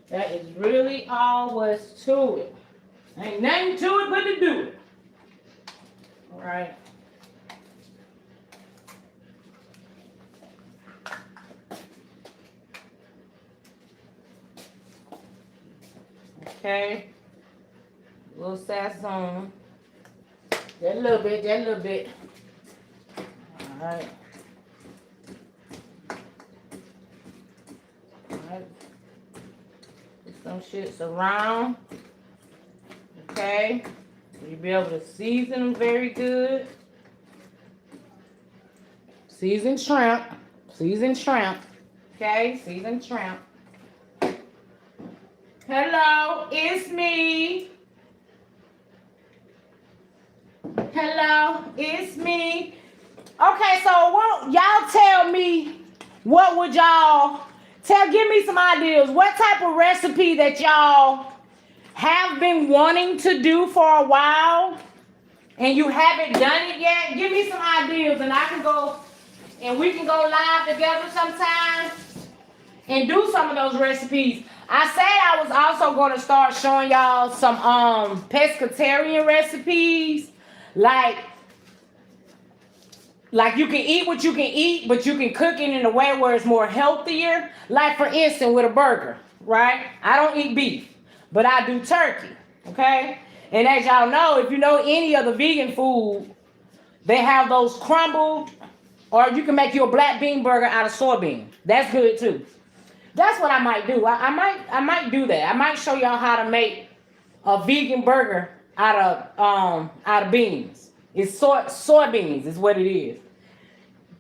That is really all what's to it. Ain't nothing to it but to do it. All right. Okay. A little sazon. That little bit, that little bit. All right. All right. Put some shits around. Okay. You'll be able to season them very good. Seasoned shrimp. Seasoned shrimp. Okay, seasoned shrimp. Hello, it's me. Hello, it's me. Okay, so what y'all tell me, what would y'all give me some ideas. What type of recipe that y'all have been wanting to do for a while and you haven't done it yet? Give me some ideas and I can go and we can go live together sometime and do some of those recipes. I said I was also going to start showing y'all some pescatarian recipes. Like you can eat what you can eat, but you can cook it in a way where it's more healthier. Like for instance, with a burger, right? I don't eat beef, but I do turkey, okay? And as y'all know, if you know any of the vegan food, they have those crumbled, or you can make you a black bean burger out of soybean. That's good too. That's what I might do. I might do that. I might show y'all how to make a vegan burger out of beans. It's soybeans is what it is.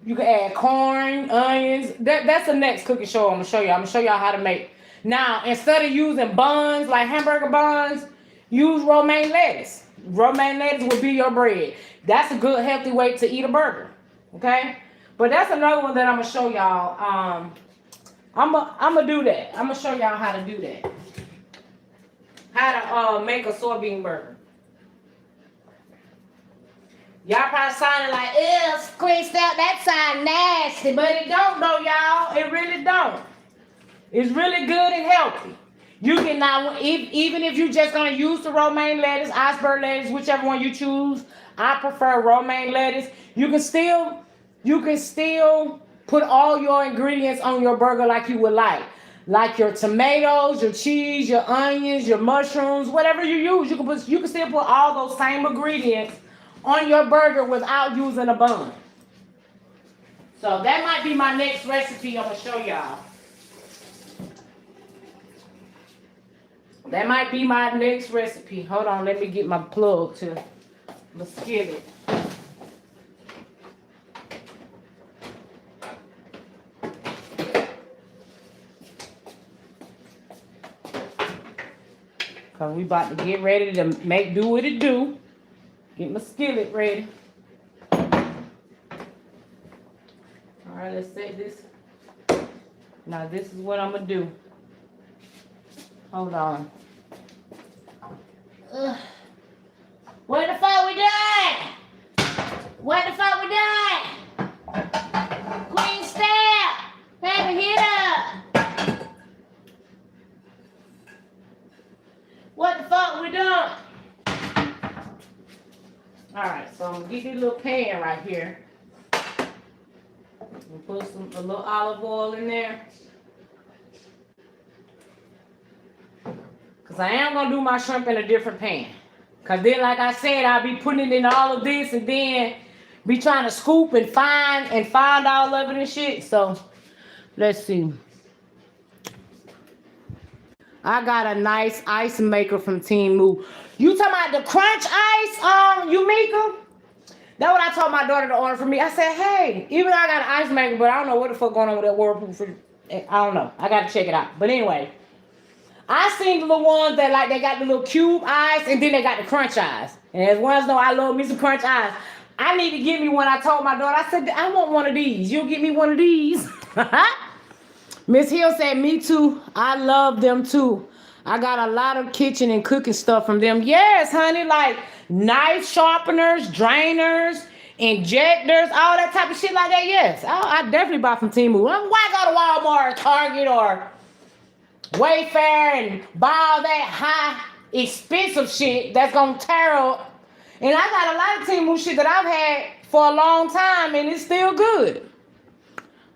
You can add corn, onions. That's the next cooking show I'm gonna show you. I'm gonna show y'all how to make. Now, instead of using buns like hamburger buns, use romaine lettuce. Romaine lettuce will be your bread. That's a good healthy way to eat a burger. Okay? But that's another one that I'm gonna show y'all. I'm gonna do that. I'm gonna show y'all how to do that. How to make a soybean burger. Y'all probably sounding like, ew, Queen Step, that sound nasty. But it don't though, y'all. It really don't. It's really good and healthy. You can now, even if you're just gonna use the romaine lettuce, iceberg lettuce, whichever one you choose. I prefer romaine lettuce. You can still put all your ingredients on your burger like you would like your tomatoes, your cheese, your onions, your mushrooms, whatever you use. You can still put all those same ingredients on your burger without using a bun. So that might be my next recipe I'm gonna show y'all. That might be my next recipe. Hold on, let me get my plug to the skillet. Cause we about to get ready to do what it do. Get my skillet ready. All right, let's set this. Now this is what I'm gonna do. Hold on. What the fuck we doing? What the fuck we doing? Queen Step, have a hit up. What the fuck we doing? All right, so I'm gonna get this little pan right here. And put a little olive oil in there. Cause I am gonna do my shrimp in a different pan. Cause then, like I said, I'll be putting it in all of this and then be trying to scoop and find all of it and shit. So let's see. I got a nice ice maker from Team Moo. You talking about the crunch ice, Yumika? That's what I told my daughter to order for me. I said, hey, even though I got an ice maker, but I don't know what the fuck going on with that Whirlpool fridge. I don't know. I gotta check it out. But anyway, I seen the little ones that they got the little cube eyes and then they got the crunch eyes. And as ones know I love me some crunch eyes. I need to get me one. I told my daughter, I said, I want one of these. You'll get me one of these. Miss Hill said, me too. I love them too. I got a lot of kitchen and cooking stuff from them. Yes, honey, like knife sharpeners, drainers, injectors, all that type of shit like that. Yes, I definitely buy from Temu. Why go to Walmart or Target or Wayfair and buy all that high, expensive shit that's gonna tear up? And I got a lot of Temu shit that I've had for a long time and it's still good.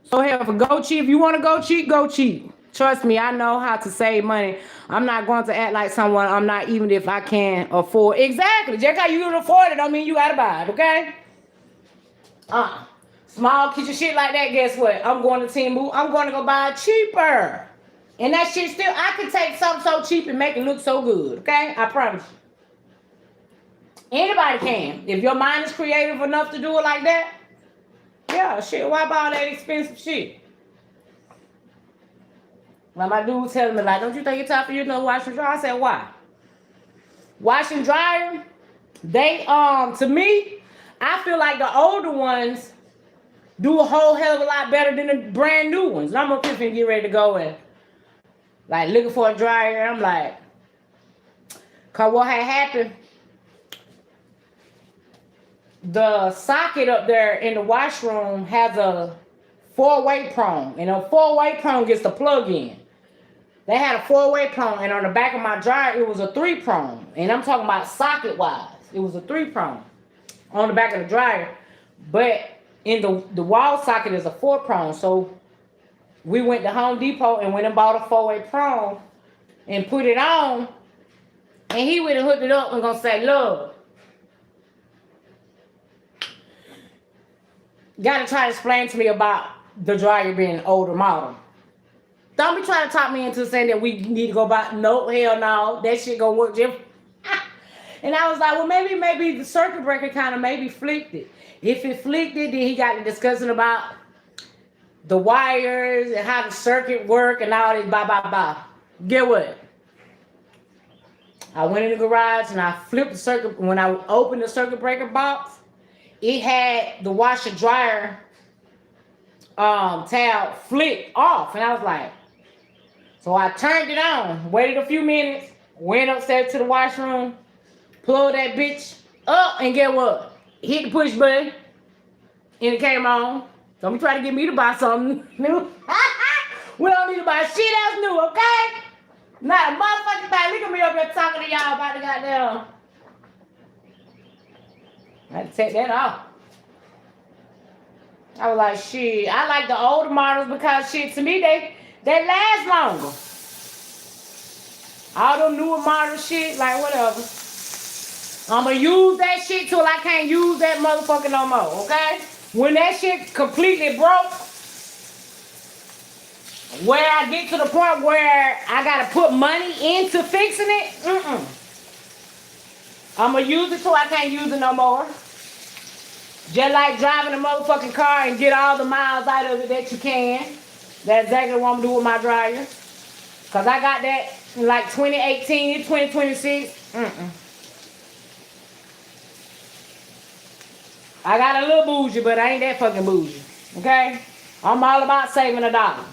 So hell, for go cheap, if you want to go cheap, go cheap. Trust me, I know how to save money. I'm not going to act like someone I'm not, even if I can afford. Exactly. Just because you can afford it don't mean you gotta buy it, okay? Small kitchen shit like that, guess what? I'm going to Temu. I'm going to go buy it cheaper. And that shit still, I can take something so cheap and make it look so good, okay? I promise you. Anybody can. If your mind is creative enough to do it like that, yeah, shit, why buy all that expensive shit? Like my dude telling me, like, don't you think it's time for you to know wash and dry? I said, why? Wash and dryer, they, to me, I feel like the older ones do a whole hell of a lot better than the brand new ones. And I'm gonna get ready to go and, like, looking for a dryer. I'm like, cause what had happened, the socket up there in the washroom has a 4-way prong, and a 4-way prong gets the plug in. They had a 4-way prong, and on the back of my dryer, it was a 3-prong. And I'm talking about socket-wise. It was a 3-prong on the back of the dryer. But in the wall socket is a 4-prong. So we went to Home Depot and went and bought a 4-way prong and put it on. And he went and hooked it up and gonna say, look, gotta try to explain to me about the dryer being an older model. Don't be trying to talk me into saying that we need to go buy. No, hell no. That shit gonna work just. And I was like, well, maybe the circuit breaker kind of maybe flicked it. If it flicked it, then he got to discussing about the wires and how the circuit work and all this blah. Get what? I went in the garage and I flipped the circuit. When I opened the circuit breaker box, it had the washer dryer tab flipped off. And I was like, so I turned it on, waited a few minutes, went upstairs to the washroom, plugged that bitch up, and get what? Hit the push button, and it came on. Don't be trying to get me to buy something new. We don't need to buy shit else new, okay? Not a motherfucking thing. Look at me up here talking to y'all about the goddamn. I had to take that off. I was like, shit. I like the older models because, shit, to me, they last longer. All them newer model shit, like, whatever. I'm going to use that shit till I can't use that motherfucker no more, okay? When that shit completely broke, where I get to the point where I got to put money into fixing it, I'm going to use it till I can't use it no more. Just like driving a motherfucking car and get all the miles out of it that you can. That's exactly what I'm doing with my dryer. Because I got that in like 2018, 2026. I got a little bougie, but I ain't that fucking bougie. Okay? I'm all about saving $1.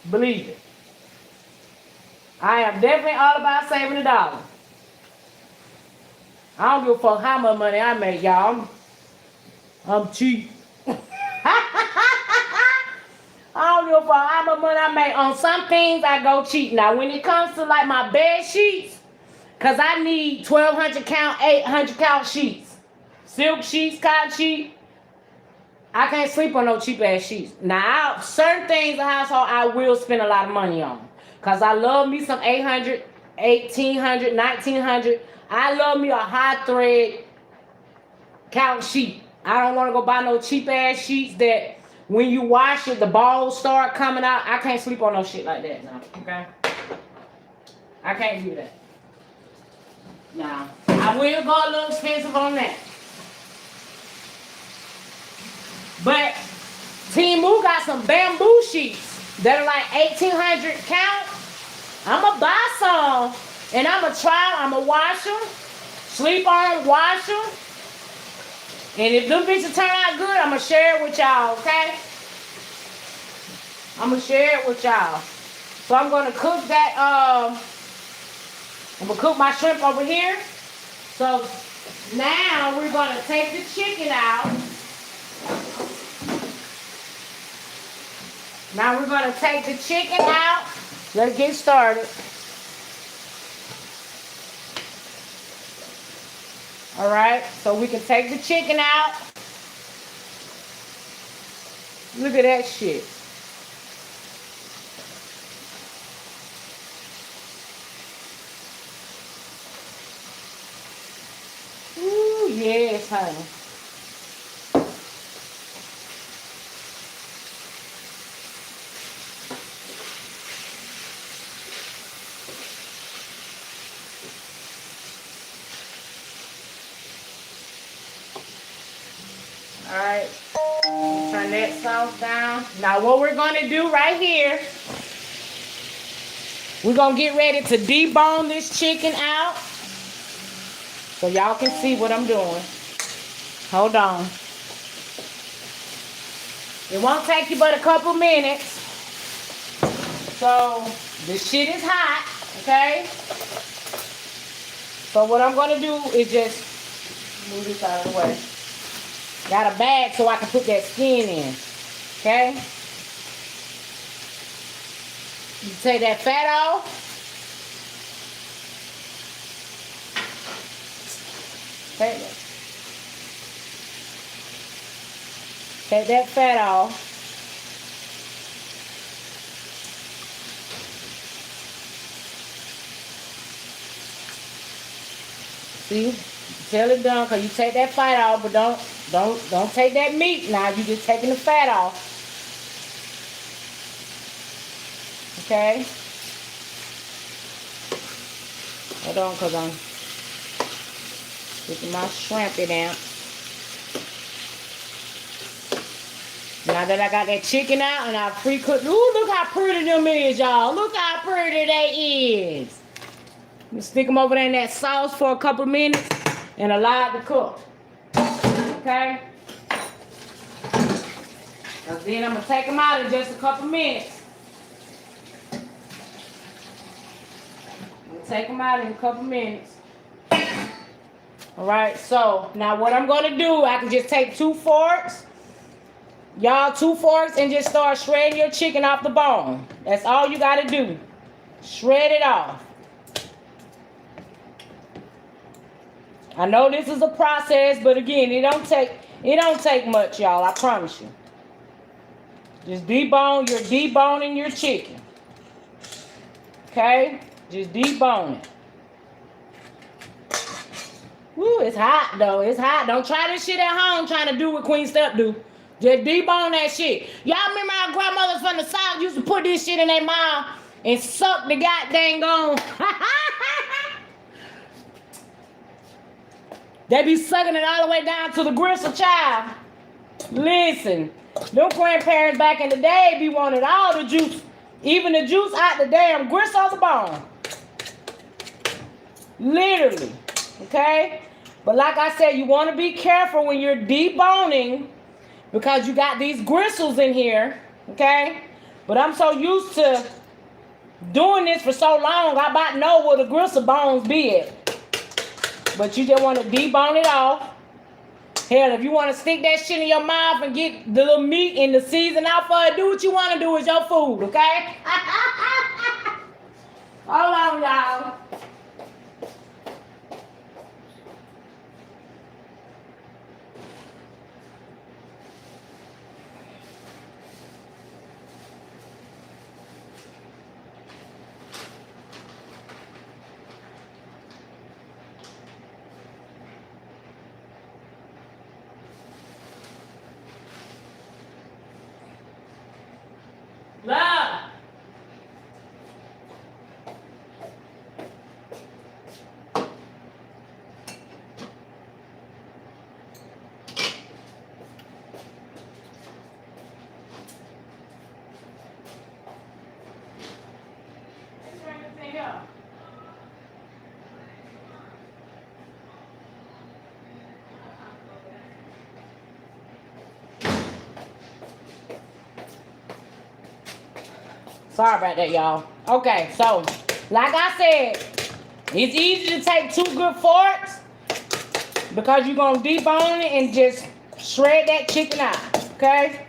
Believe it. I am definitely all about saving $1. I don't give a fuck how much money I make, y'all. I'm cheap. I don't give a fuck how much money I make. On some things, I go cheap. Now, when it comes to like my bed sheets, because I need 1,200 count, 800 count sheets. Silk sheets, cotton sheets. I can't sleep on no cheap ass sheets. Now, certain things in the household I will spend a lot of money on. Because I love me some 800, 1,800, 1,900. I love me a high thread count sheet. I don't want to go buy no cheap ass sheets that when you wash it, the balls start coming out. I can't sleep on no shit like that now, okay? I can't do that. Now, I will go a little expensive on that. But Temu got some bamboo sheets that are like 1,800 count. I'm going to buy some and I'm going to try them. I'm going to wash them, sleep on them, wash them. And if them bitches turn out good, I'm going to share it with y'all, okay? I'm going to share it with y'all. So I'm going to cook that, I'm going to cook my shrimp over here. So now we're going to take the chicken out. Now we're going to take the chicken out. Let's get started. All right, so we can take the chicken out. Look at that shit. Ooh, yes, honey. All right, turn that sauce down. Now what we're gonna do right here, we're gonna get ready to debone this chicken out so y'all can see what I'm doing. Hold on. It won't take you but a couple minutes. So the shit is hot, okay? So what I'm gonna do is just move this out of the way. Got a bag so I can put that skin in. Okay? You take that fat off. Take that fat off. See? Tell it done, cause you take that fat off, but don't take that meat now. You just taking the fat off. Okay. Hold on, cause I'm putting my shrimp in there. Now that I got that chicken out and I pre-cooked. Ooh, look how pretty them is, y'all. Look how pretty they is. You stick them over there in that sauce for a couple of minutes and allow it to cook. Okay? And then I'm going to take them out in just a couple of minutes. I'm going to take them out in a couple of minutes. Alright, so now what I'm going to do, I can just take 2 forks. Y'all, 2 forks and just start shredding your chicken off the bone. That's all you got to do. Shred it off. I know this is a process, but again, it don't take much, y'all. I promise you. Just debone. You're deboning your chicken. Okay? Just debone it. Woo, it's hot though. It's hot. Don't try this shit at home trying to do what Queen Step do. Just debone that shit. Y'all remember our grandmothers from the South used to put this shit in their mouth and suck the goddamn on. They be sucking it all the way down to the gristle, child. Listen, them grandparents back in the day be wanting all the juice, even the juice out the damn gristle of the bone. Literally, okay? But like I said, you want to be careful when you're deboning because you got these gristles in here, okay? But I'm so used to doing this for so long, I about know where the gristle bones be at. But you just want to debone it off. Hell, if you want to stick that shit in your mouth and get the little meat and the season out for it, do what you want to do. It's your food, okay? Hold on, y'all. Love. Sorry about that, y'all. Okay, so like I said, it's easy to take 2 good forks because you're gonna debone it and just shred that chicken out. Okay.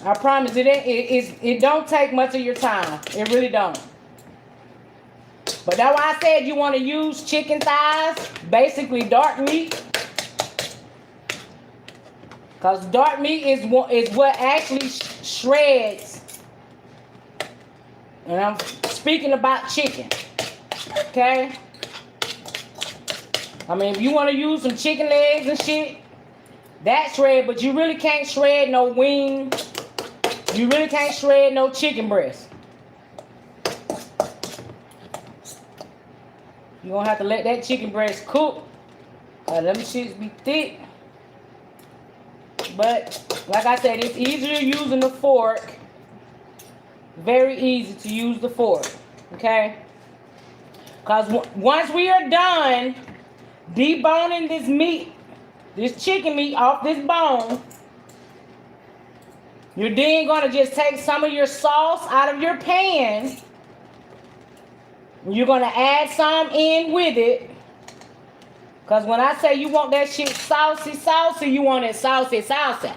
I promise it don't take much of your time. It really don't. But that's why I said you want to use chicken thighs, basically dark meat. Because dark meat is what actually shreds. And I'm speaking about chicken. Okay? I mean, if you want to use some chicken legs and shit, that's shred, but you really can't shred no wing. You really can't shred no chicken breast. You're going to have to let that chicken breast cook. Let them shits be thick. But, like I said, it's easier using the fork. Very easy to use the fork. Okay? Because once we are done deboning this meat, this chicken meat off this bone, you're then going to just take some of your sauce out of your pan. You're going to add some in with it. Because when I say you want that shit saucy, saucy, you want it saucy, saucy.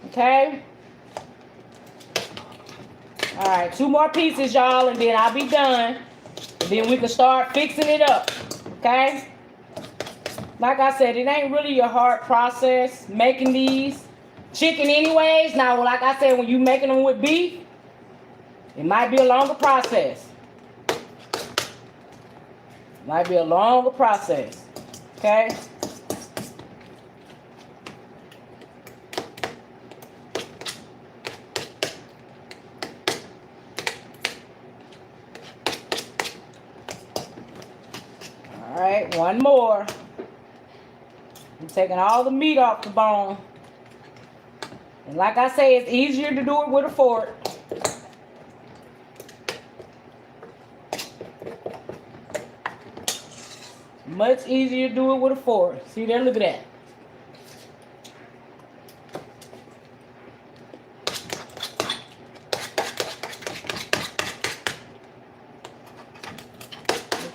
Okay? Alright, 2 more pieces, y'all, and then I'll be done. And then we can start fixing it up. Okay? Like I said, it ain't really a hard process making these chicken anyways. Now, like I said, when you making them with beef, it might be a longer process. Might be a longer process. Okay? Alright, one more. I'm taking all the meat off the bone. And like I say, it's easier to do it with a fork. Much easier to do it with a fork. See there? Look at that.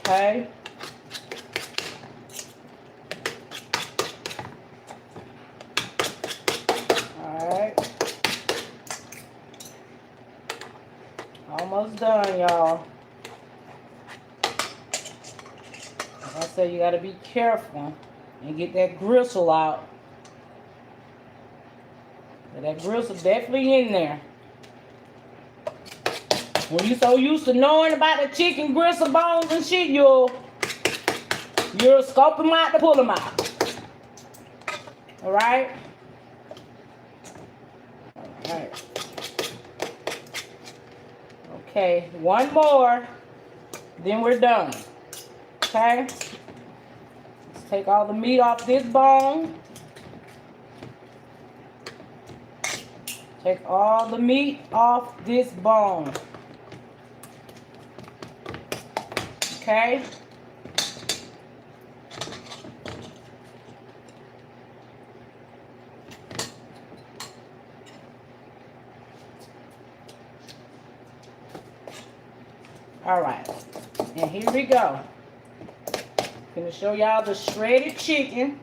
Okay. Almost done, y'all. Like I said, you gotta be careful and get that gristle out. That gristle definitely in there. When you're so used to knowing about the chicken gristle bones and shit, you'll scope them out to pull them out. Alright? Alright. Okay, one more, then we're done. Okay? Let's take all the meat off this bone. Take all the meat off this bone. Okay? All right, and here we go. I'm gonna show y'all the shredded chicken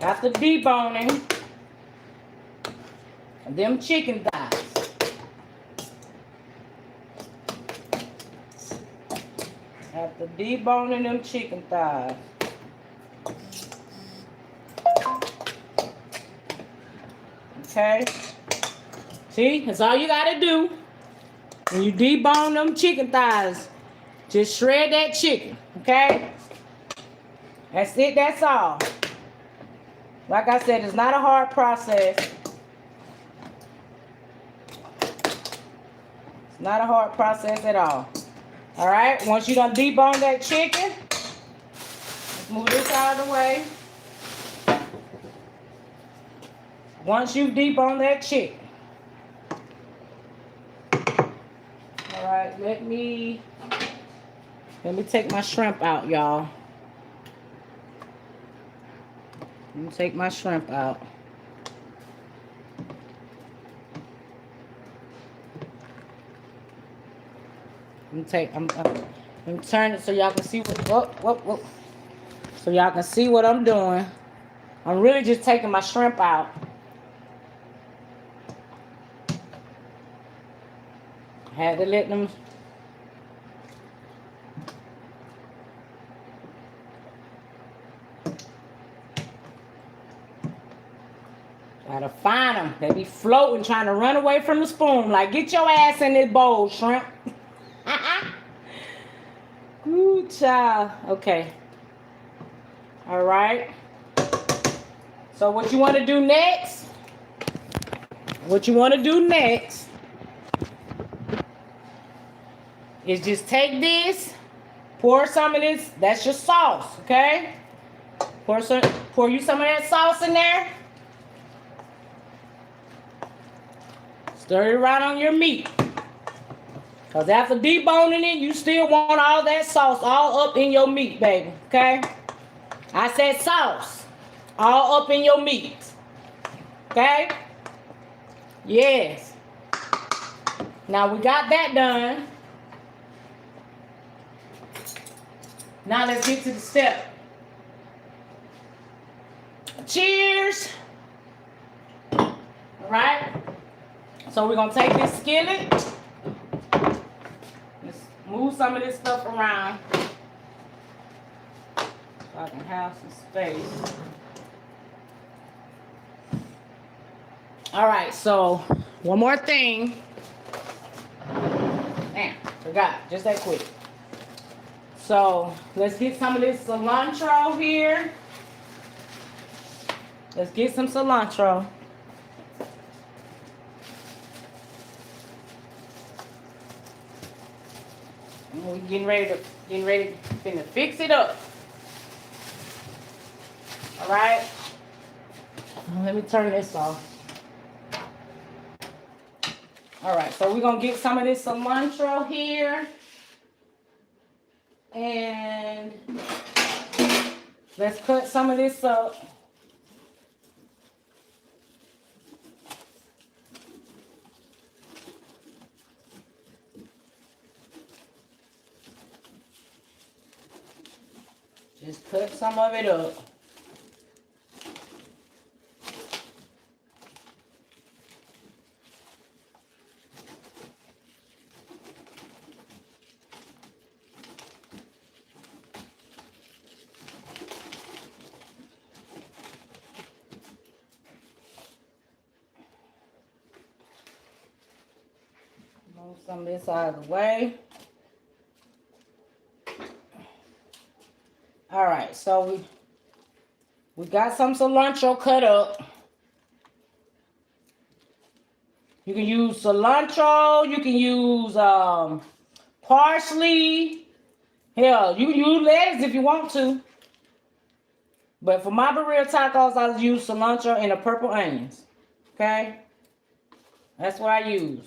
after deboning them chicken thighs. After deboning them chicken thighs. Okay. See, that's all you gotta do. When you debone them chicken thighs, just shred that chicken, okay? That's it, that's all. Like I said, it's not a hard process. It's not a hard process at all. All right, once you done debone that chicken, let's move this out of the way. Once you debone that chicken, all right, let me take my shrimp out, y'all. Let me take my shrimp out. Let me turn it so y'all can see what. So y'all can see what I'm doing. I'm really just taking my shrimp out. Had to let them. Gotta find them. They be floating, trying to run away from the spoon. Like, get your ass in this bowl, shrimp. Good child. Okay. All right. So what you want to do next? Is just take this, pour some of this. That's your sauce, okay? Pour you some of that sauce in there. Stir it around on your meat. Because after deboning it, you still want all that sauce all up in your meat, baby. Okay? I said sauce. All up in your meat. Okay? Yes. Now we got that done. Now let's get to the step. Cheers. All right? So we're going to take this skillet. Let's move some of this stuff around so I can have some space. All right, so one more thing. Damn, forgot. Just that quick. So let's get some of this cilantro here. Let's get some cilantro. We're getting ready to fix it up. All right. Let me turn this off. All right, so we're gonna get some of this cilantro here. And let's cut some of this up. Just cut some of it up. Move some of this out of the way. All right, so we got some cilantro cut up. You can use cilantro. You can use parsley. Hell, you can use lettuce if you want to. But for my Birria tacos, I use cilantro and the purple onions. Okay? That's what I use.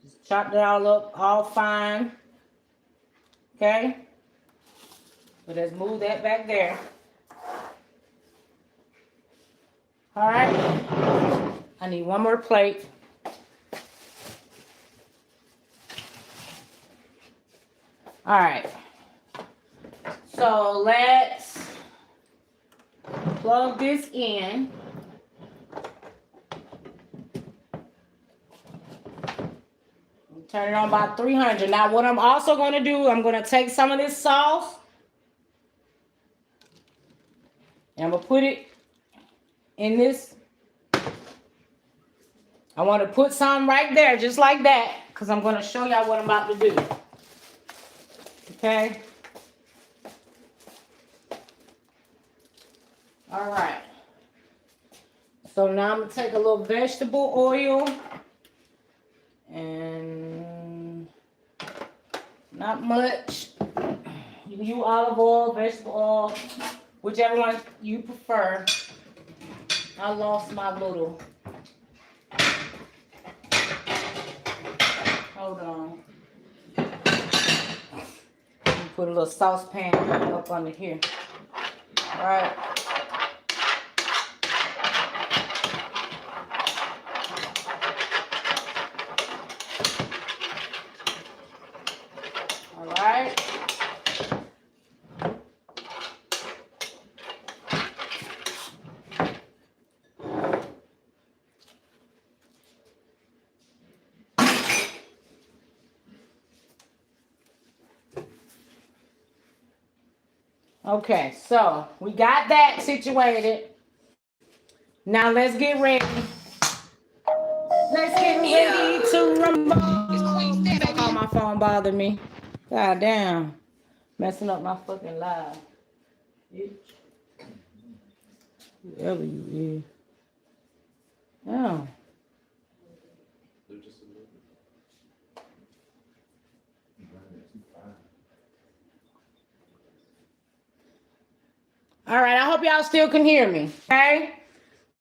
Just chop that all up, all fine. Okay? So let's move that back there. All right. I need one more plate. All right. So let's plug this in. Turn it on about 300. Now what I'm also going to do, I'm going to take some of this sauce. And I'm going to put it in this. I want to put some right there, just like that. Because I'm going to show y'all what I'm about to do. Okay? All right. So now I'm going to take a little vegetable oil. And not much. You can use olive oil, vegetable oil, whichever one you prefer. I lost my little. Hold on. Let me put a little saucepan up under here. All right. Okay, so we got that situated. Now let's get ready. Let's get ready to rumble. Don't call my phone bother me. God damn. Messing up my fucking life. Bitch. Whoever you is. Damn. All right, I hope y'all still can hear me. Okay?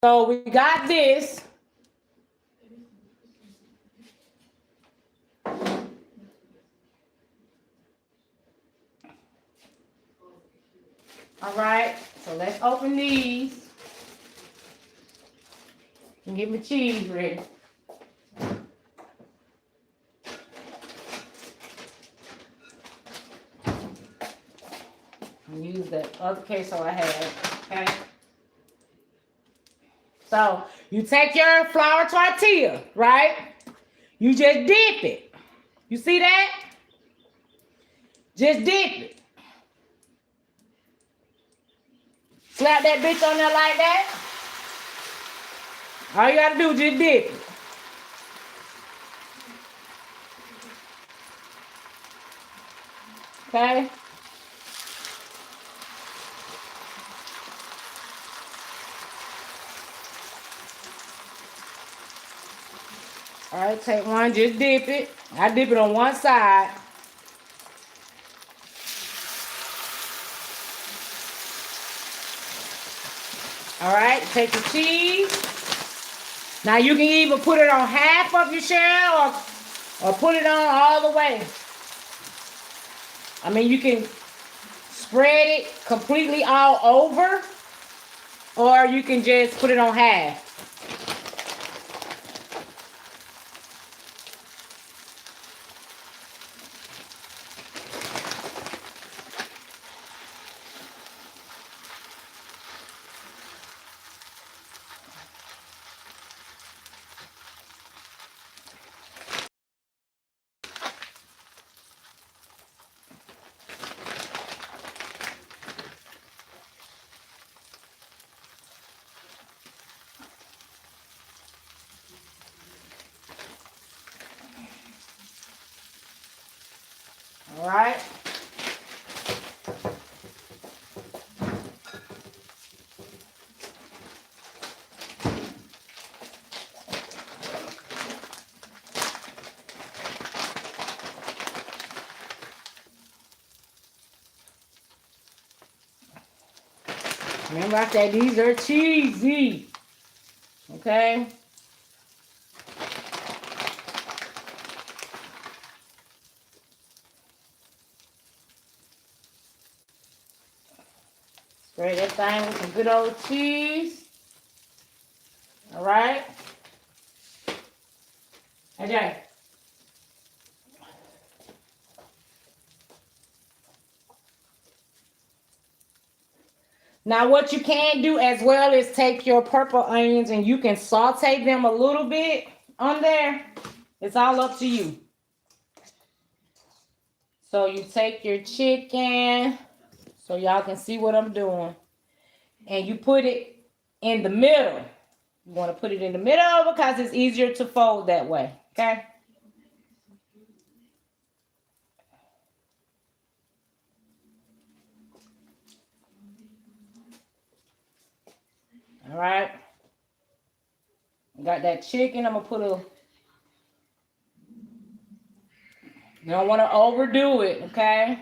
So we got this. All right, so let's open these and get my cheese ready. And use that other queso I had, okay? So you take your flour tortilla, right? You just dip it. You see that? Just dip it. Slap that bitch on there like that. All you gotta do is just dip it. Okay? All right, take one, just dip it. I dip it on one side. All right, take the cheese. Now you can either put it on half of your shell or put it on all the way. I mean, you can spread it completely all over, or you can just put it on half. All right. Remember I said these are cheesy. Okay? Spray that thing with some good old cheese. All right? Okay. Now what you can do as well is take your purple onions and you can saute them a little bit on there. It's all up to you. So you take your chicken, so y'all can see what I'm doing, and you put it in the middle. You want to put it in the middle because it's easier to fold that way, okay? All right. Got that chicken. I'm going to put a... You don't want to overdo it, okay?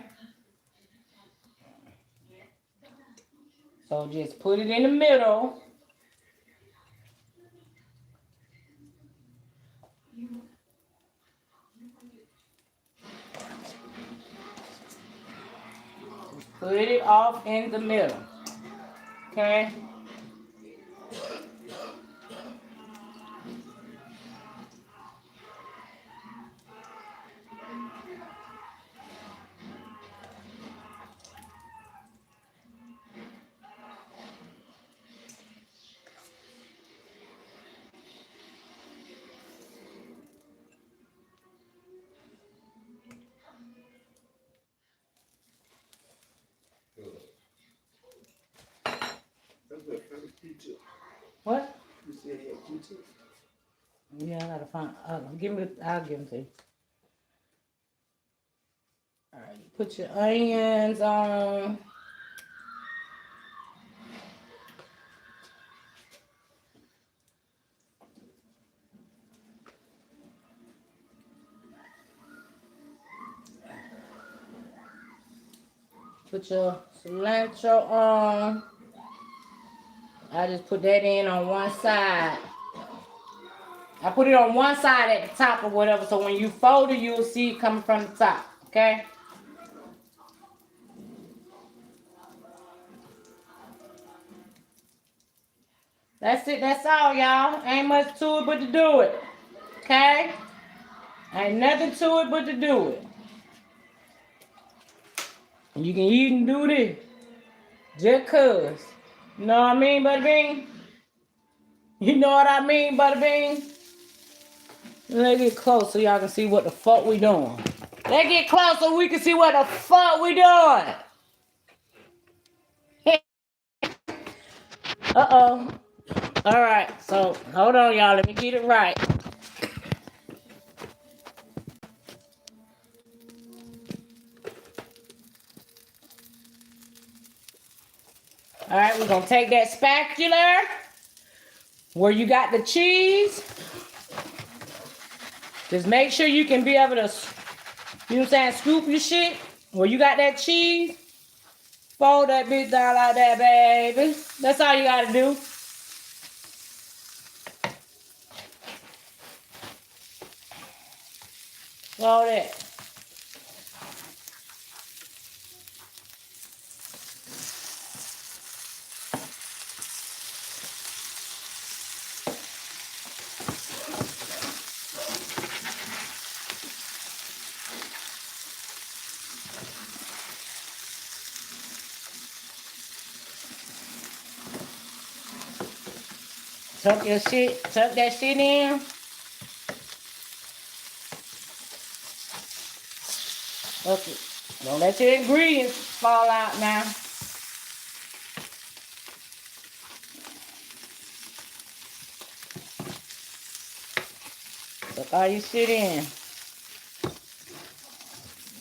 So just put it in the middle. Put it off in the middle, okay? Yeah, I gotta find. I'll give them to you. All right, you put your onions on. Put your cilantro on. I just put that in on one side. I put it on one side at the top or whatever, so when you fold it, you'll see it coming from the top, okay? That's it, that's all, y'all. Ain't much to it but to do it, okay? Ain't nothing to it but to do it. You can even do this, just cuz. You know what I mean, Butter Bean? You know what I mean, Butter Bean? Let's get close so y'all can see what the fuck we doing. Let's get close so we can see what the fuck we doing. Uh-oh. All right, so hold on, y'all. Let me get it right. All right, we're gonna take that spatula where you got the cheese. Just make sure you can be able to, you know what I'm saying, scoop your shit where you got that cheese. Fold that bitch down like that, baby. That's all you gotta do. Fold that. Tuck that shit in. Okay. Don't let your ingredients fall out now. Tuck all your shit in.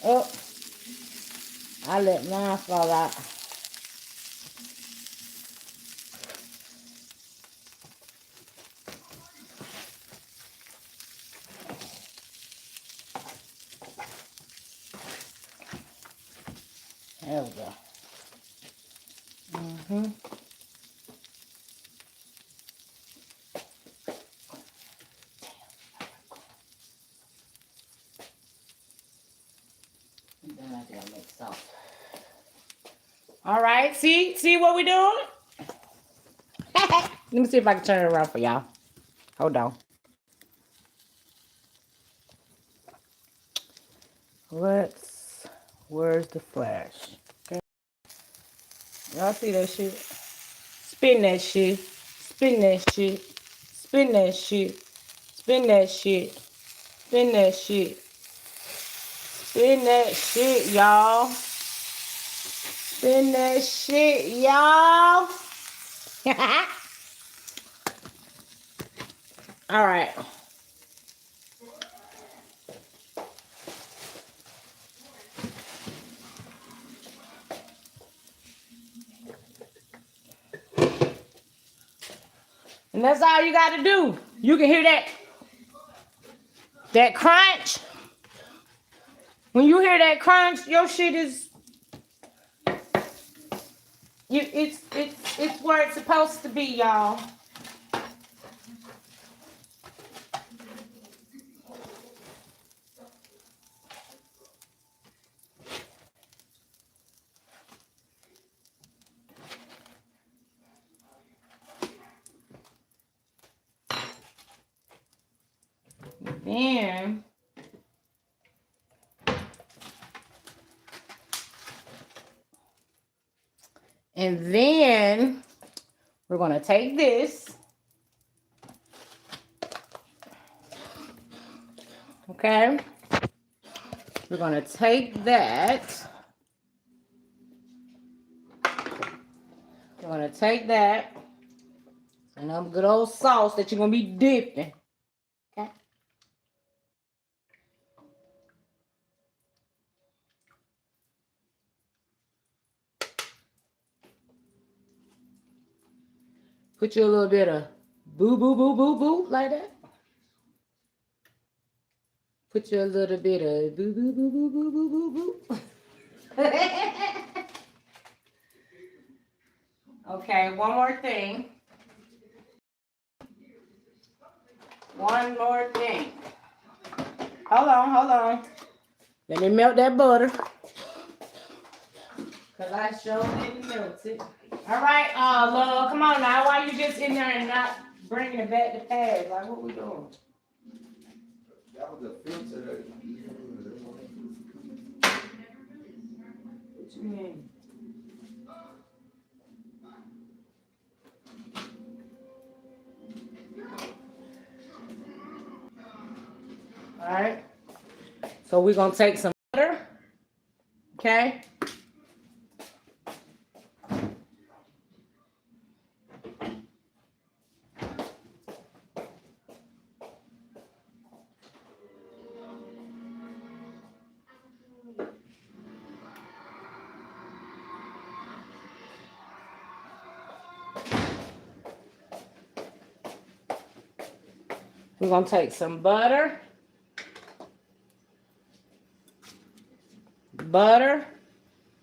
Oh, I let mine fall out. There we go. Mm-hmm. Then I gotta make salt. All right, see what we doing? Let me see if I can turn it around for y'all. Hold on. Where's the flash? Okay. Y'all see that shit? Spin that shit. Spin that shit. Spin that shit. Spin that shit. Spin that shit. Spin that shit, y'all. Spin that shit, y'all. All right. And that's all you got to do. You can hear that crunch. When you hear that crunch, your shit is it's where it's supposed to be, y'all. And then we're gonna take this. Okay. We're gonna take that. We're gonna take that. And them good old sauce that you're gonna be dipping. Okay. Put you a little bit of boo boo boo boo boo like that. Put you a little bit of boo boo boo boo boo boo boo boo. Okay, one more thing. One more thing. Hold on. Let me melt that butter. Cause I sure didn't melt it. All right, love, come on now. Why you just in there and not bringing it back to pass? Like, what we doing? That was a filter. What you mean? All right. So we're gonna take some butter. Okay. We're gonna take some butter,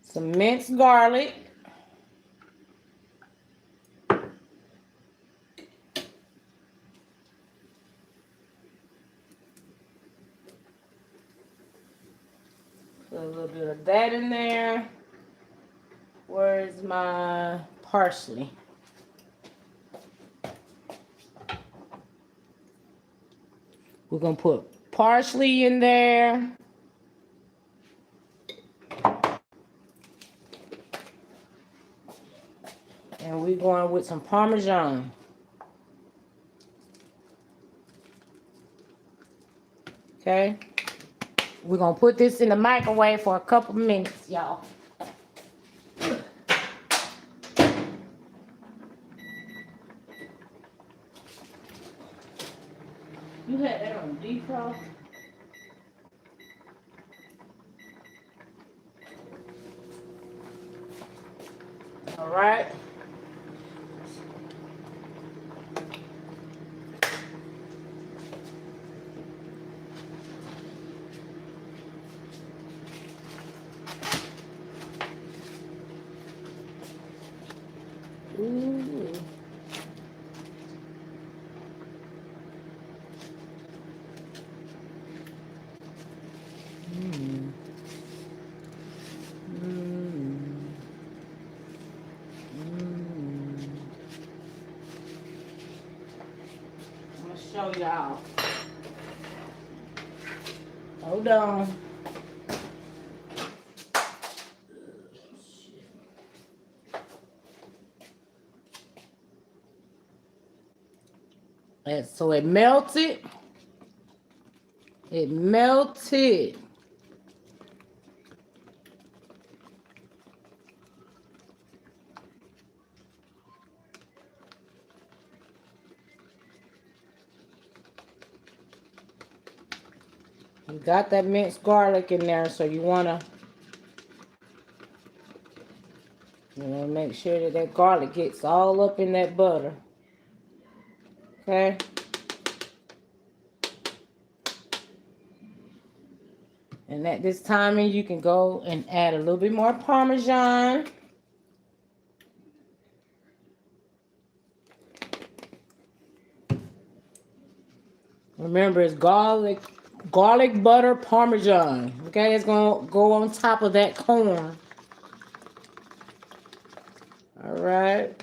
some minced garlic, put a little bit of that in there. Where's my parsley? We're gonna put parsley in there. And we're going with some Parmesan. Okay. We're gonna put this in the microwave for a couple minutes, y'all. You had that on defrost? All right. Ooh. Mm. Mm. Mm. I'm gonna show y'all. Hold on. And so it melted. It melted. You got that minced garlic in there, so you wanna, make sure that that garlic gets all up in that butter. Okay. And at this timing, you can go and add a little bit more Parmesan. Remember, it's garlic butter Parmesan. Okay, it's gonna go on top of that corn. All right.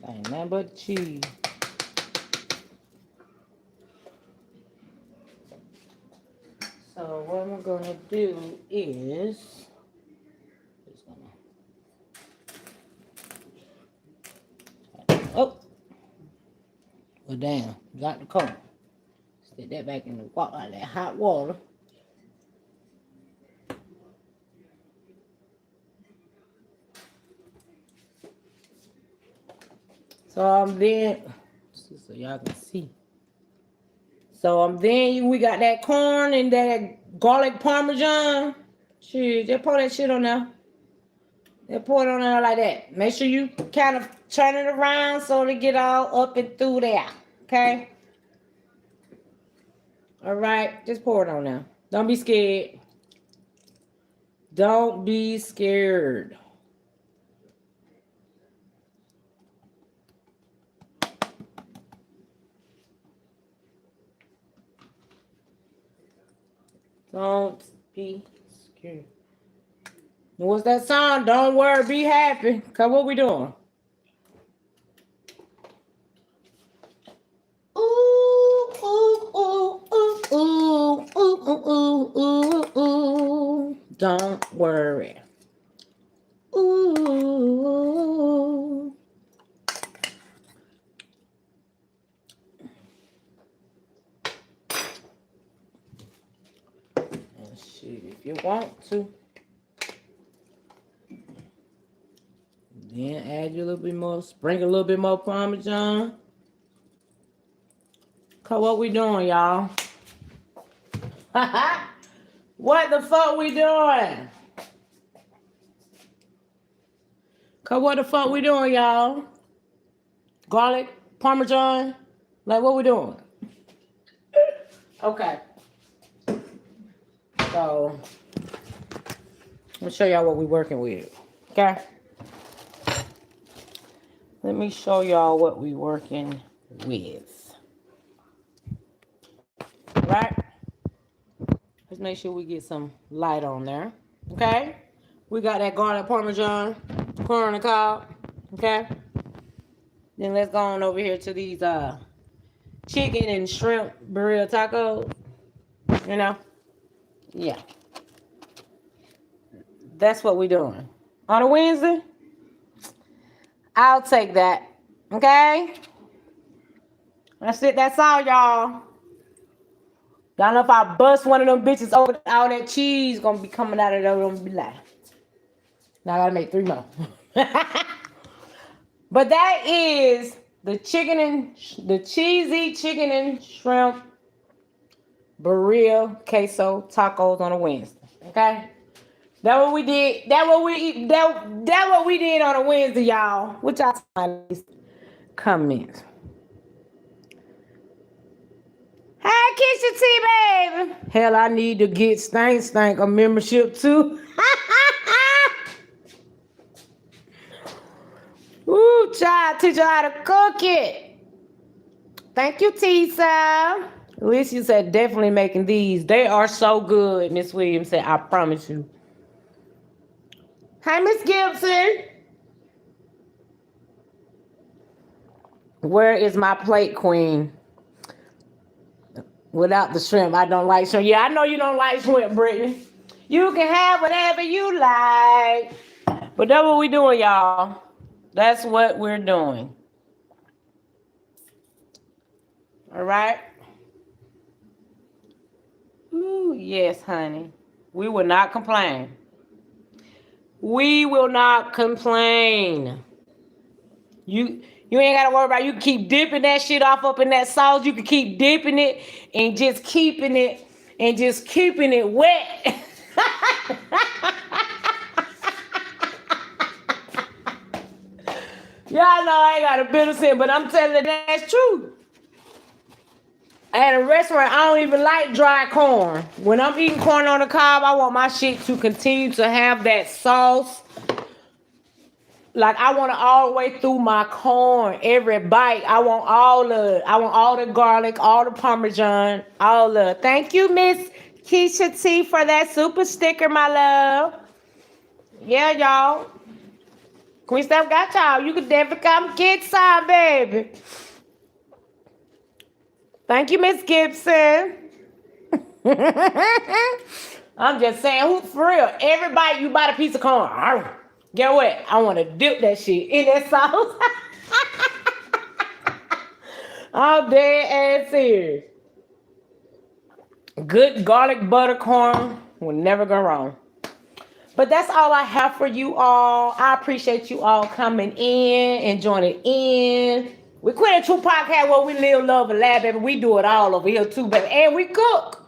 Ain't nothing but cheese. So what I'm gonna do is just gonna, oh, well damn, got the corn. Stick that back in the water, that hot water. Then, so y'all can see. So then we got that corn and that garlic parmesan. Shit, just pour that shit on there. Just pour it on there like that. Make sure you kind of turn it around so it get all up and through there. Okay? All right, just pour it on there. Don't be scared. Don't be scared. Don't be scared. What's that song? Don't worry, be happy. Cause what we doing? Ooh, ooh, ooh, ooh, ooh, ooh, ooh, ooh, ooh. Don't worry. Ooh. And shit, if you want to. Then add you a little bit more, sprinkle a little bit more Parmesan. Cause what we doing, y'all? What the fuck we doing? Cause what the fuck we doing, y'all? Garlic, Parmesan, like what we doing? Okay. So, let me show y'all what we working with. Okay. Let me show y'all what we working with. Right? Let's make sure we get some light on there. Okay? We got that garlic parmesan, corn on the cob. Okay? Then let's go on over here to these chicken and shrimp birria tacos. You know? Yeah. That's what we doing. On a Wednesday? I'll take that. Okay? That's it. That's all, y'all. Y'all know if I bust one of them bitches over, all that cheese gonna be coming out of there, gonna be like. Now I gotta make 3 more. But that is the cheesy chicken and shrimp Birria queso tacos on a Wednesday. Okay? That's what we did. That's what we did on a Wednesday, y'all. What y'all comments? Hey, Kisha T, baby. Hell, I need to get Stank a membership too. Ooh, child, teach her how to cook it. Thank you, Tisa. Alicia said, definitely making these. They are so good, Miss Williams said, I promise you. Hi, Miss Gibson. Where is my plate, queen? Without the shrimp, I don't like shrimp. Yeah, I know you don't like shrimp, Brittany. You can have whatever you like. But that's what we doing, y'all. That's what we're doing. All right? Ooh, yes, honey. We will not complain. We will not complain. You ain't gotta worry about it. You can keep dipping that shit off up in that sauce. You can keep dipping it and just keeping it wet. Y'all know I ain't got a bitter sin, but I'm telling you that's true. At a restaurant, I don't even like dry corn. When I'm eating corn on the cob, I want my shit to continue to have that sauce. Like I want it all the way through my corn, every bite. I want all the garlic, all the Parmesan, all the. Thank you, Miss Keisha T, for that super sticker, my love. Yeah, y'all. Queen Steph got y'all. You can definitely come get some, baby. Thank you, Miss Gibson. I'm just saying, who for real? Every bite you bite a piece of corn. Get what? I want to dip that shit in that sauce. I'm dead ass serious. Good garlic butter corn will never go wrong. But that's all I have for you all. I appreciate you all coming in and joining in. We quit a true podcast where we live, love, and laugh, baby. We do it all over here too, baby. And we cook.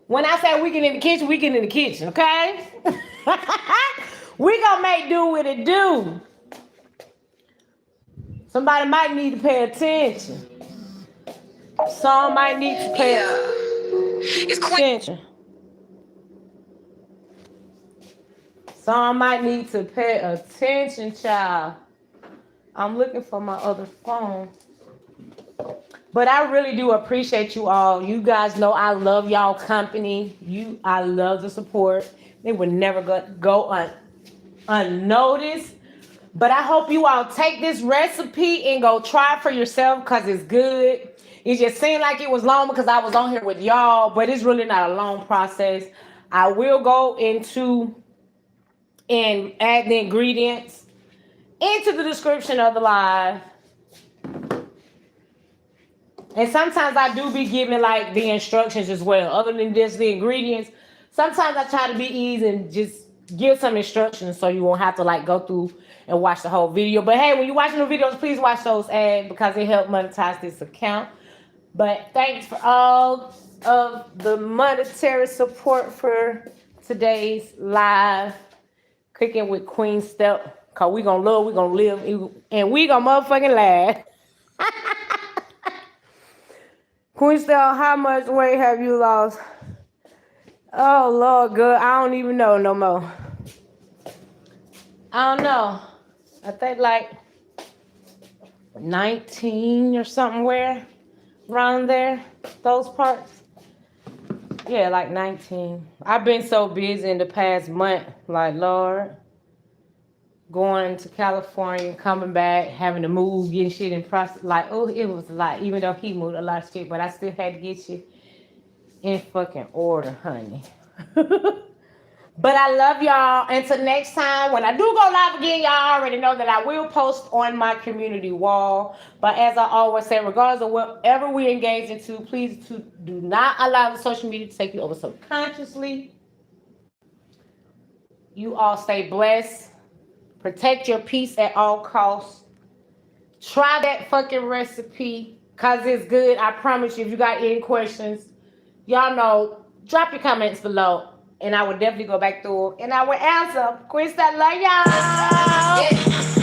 When I say we get in the kitchen, we get in the kitchen, okay? We gonna make do what it do. Somebody might need to pay attention. Some might need to pay attention. Some might need to pay attention, child. I'm looking for my other phone. But I really do appreciate you all. You guys know I love y'all company. I love the support. They would never go unnoticed. But I hope you all take this recipe and go try it for yourself because it's good. It just seemed like it was long because I was on here with y'all, but it's really not a long process. I will go into and add the ingredients into the description of the live. And sometimes I do be giving like the instructions as well. Other than just the ingredients, sometimes I try to be easy and just give some instructions so you won't have to like go through and watch the whole video. But hey, when you're watching the videos, please watch those ads because they help monetize this account. But thanks for all of the monetary support for today's live Cooking with Queen Step. Because we going to love, we going to live, and we going to motherfucking laugh. Queen Step, how much weight have you lost? Oh, Lord, good. I don't even know no more. I don't know. I think like 19 or something where around there, those parts. Yeah, like 19. I've been so busy in the past month, like Lord, going to California, coming back, having to move, getting shit in process. Like, oh, it was a lot. Even though he moved a lot of shit, but I still had to get shit in fucking order, honey. But I love y'all. Until next time, when I do go live again, y'all already know that I will post on my community wall. But as I always say, regardless of whatever we engage into, please do not allow the social media to take you over subconsciously. You all stay blessed. Protect your peace at all costs. Try that fucking recipe because it's good. I promise you, if you got any questions, y'all know, drop your comments below. And I will definitely go back through and I will answer. Queen, I love y'all. Yeah.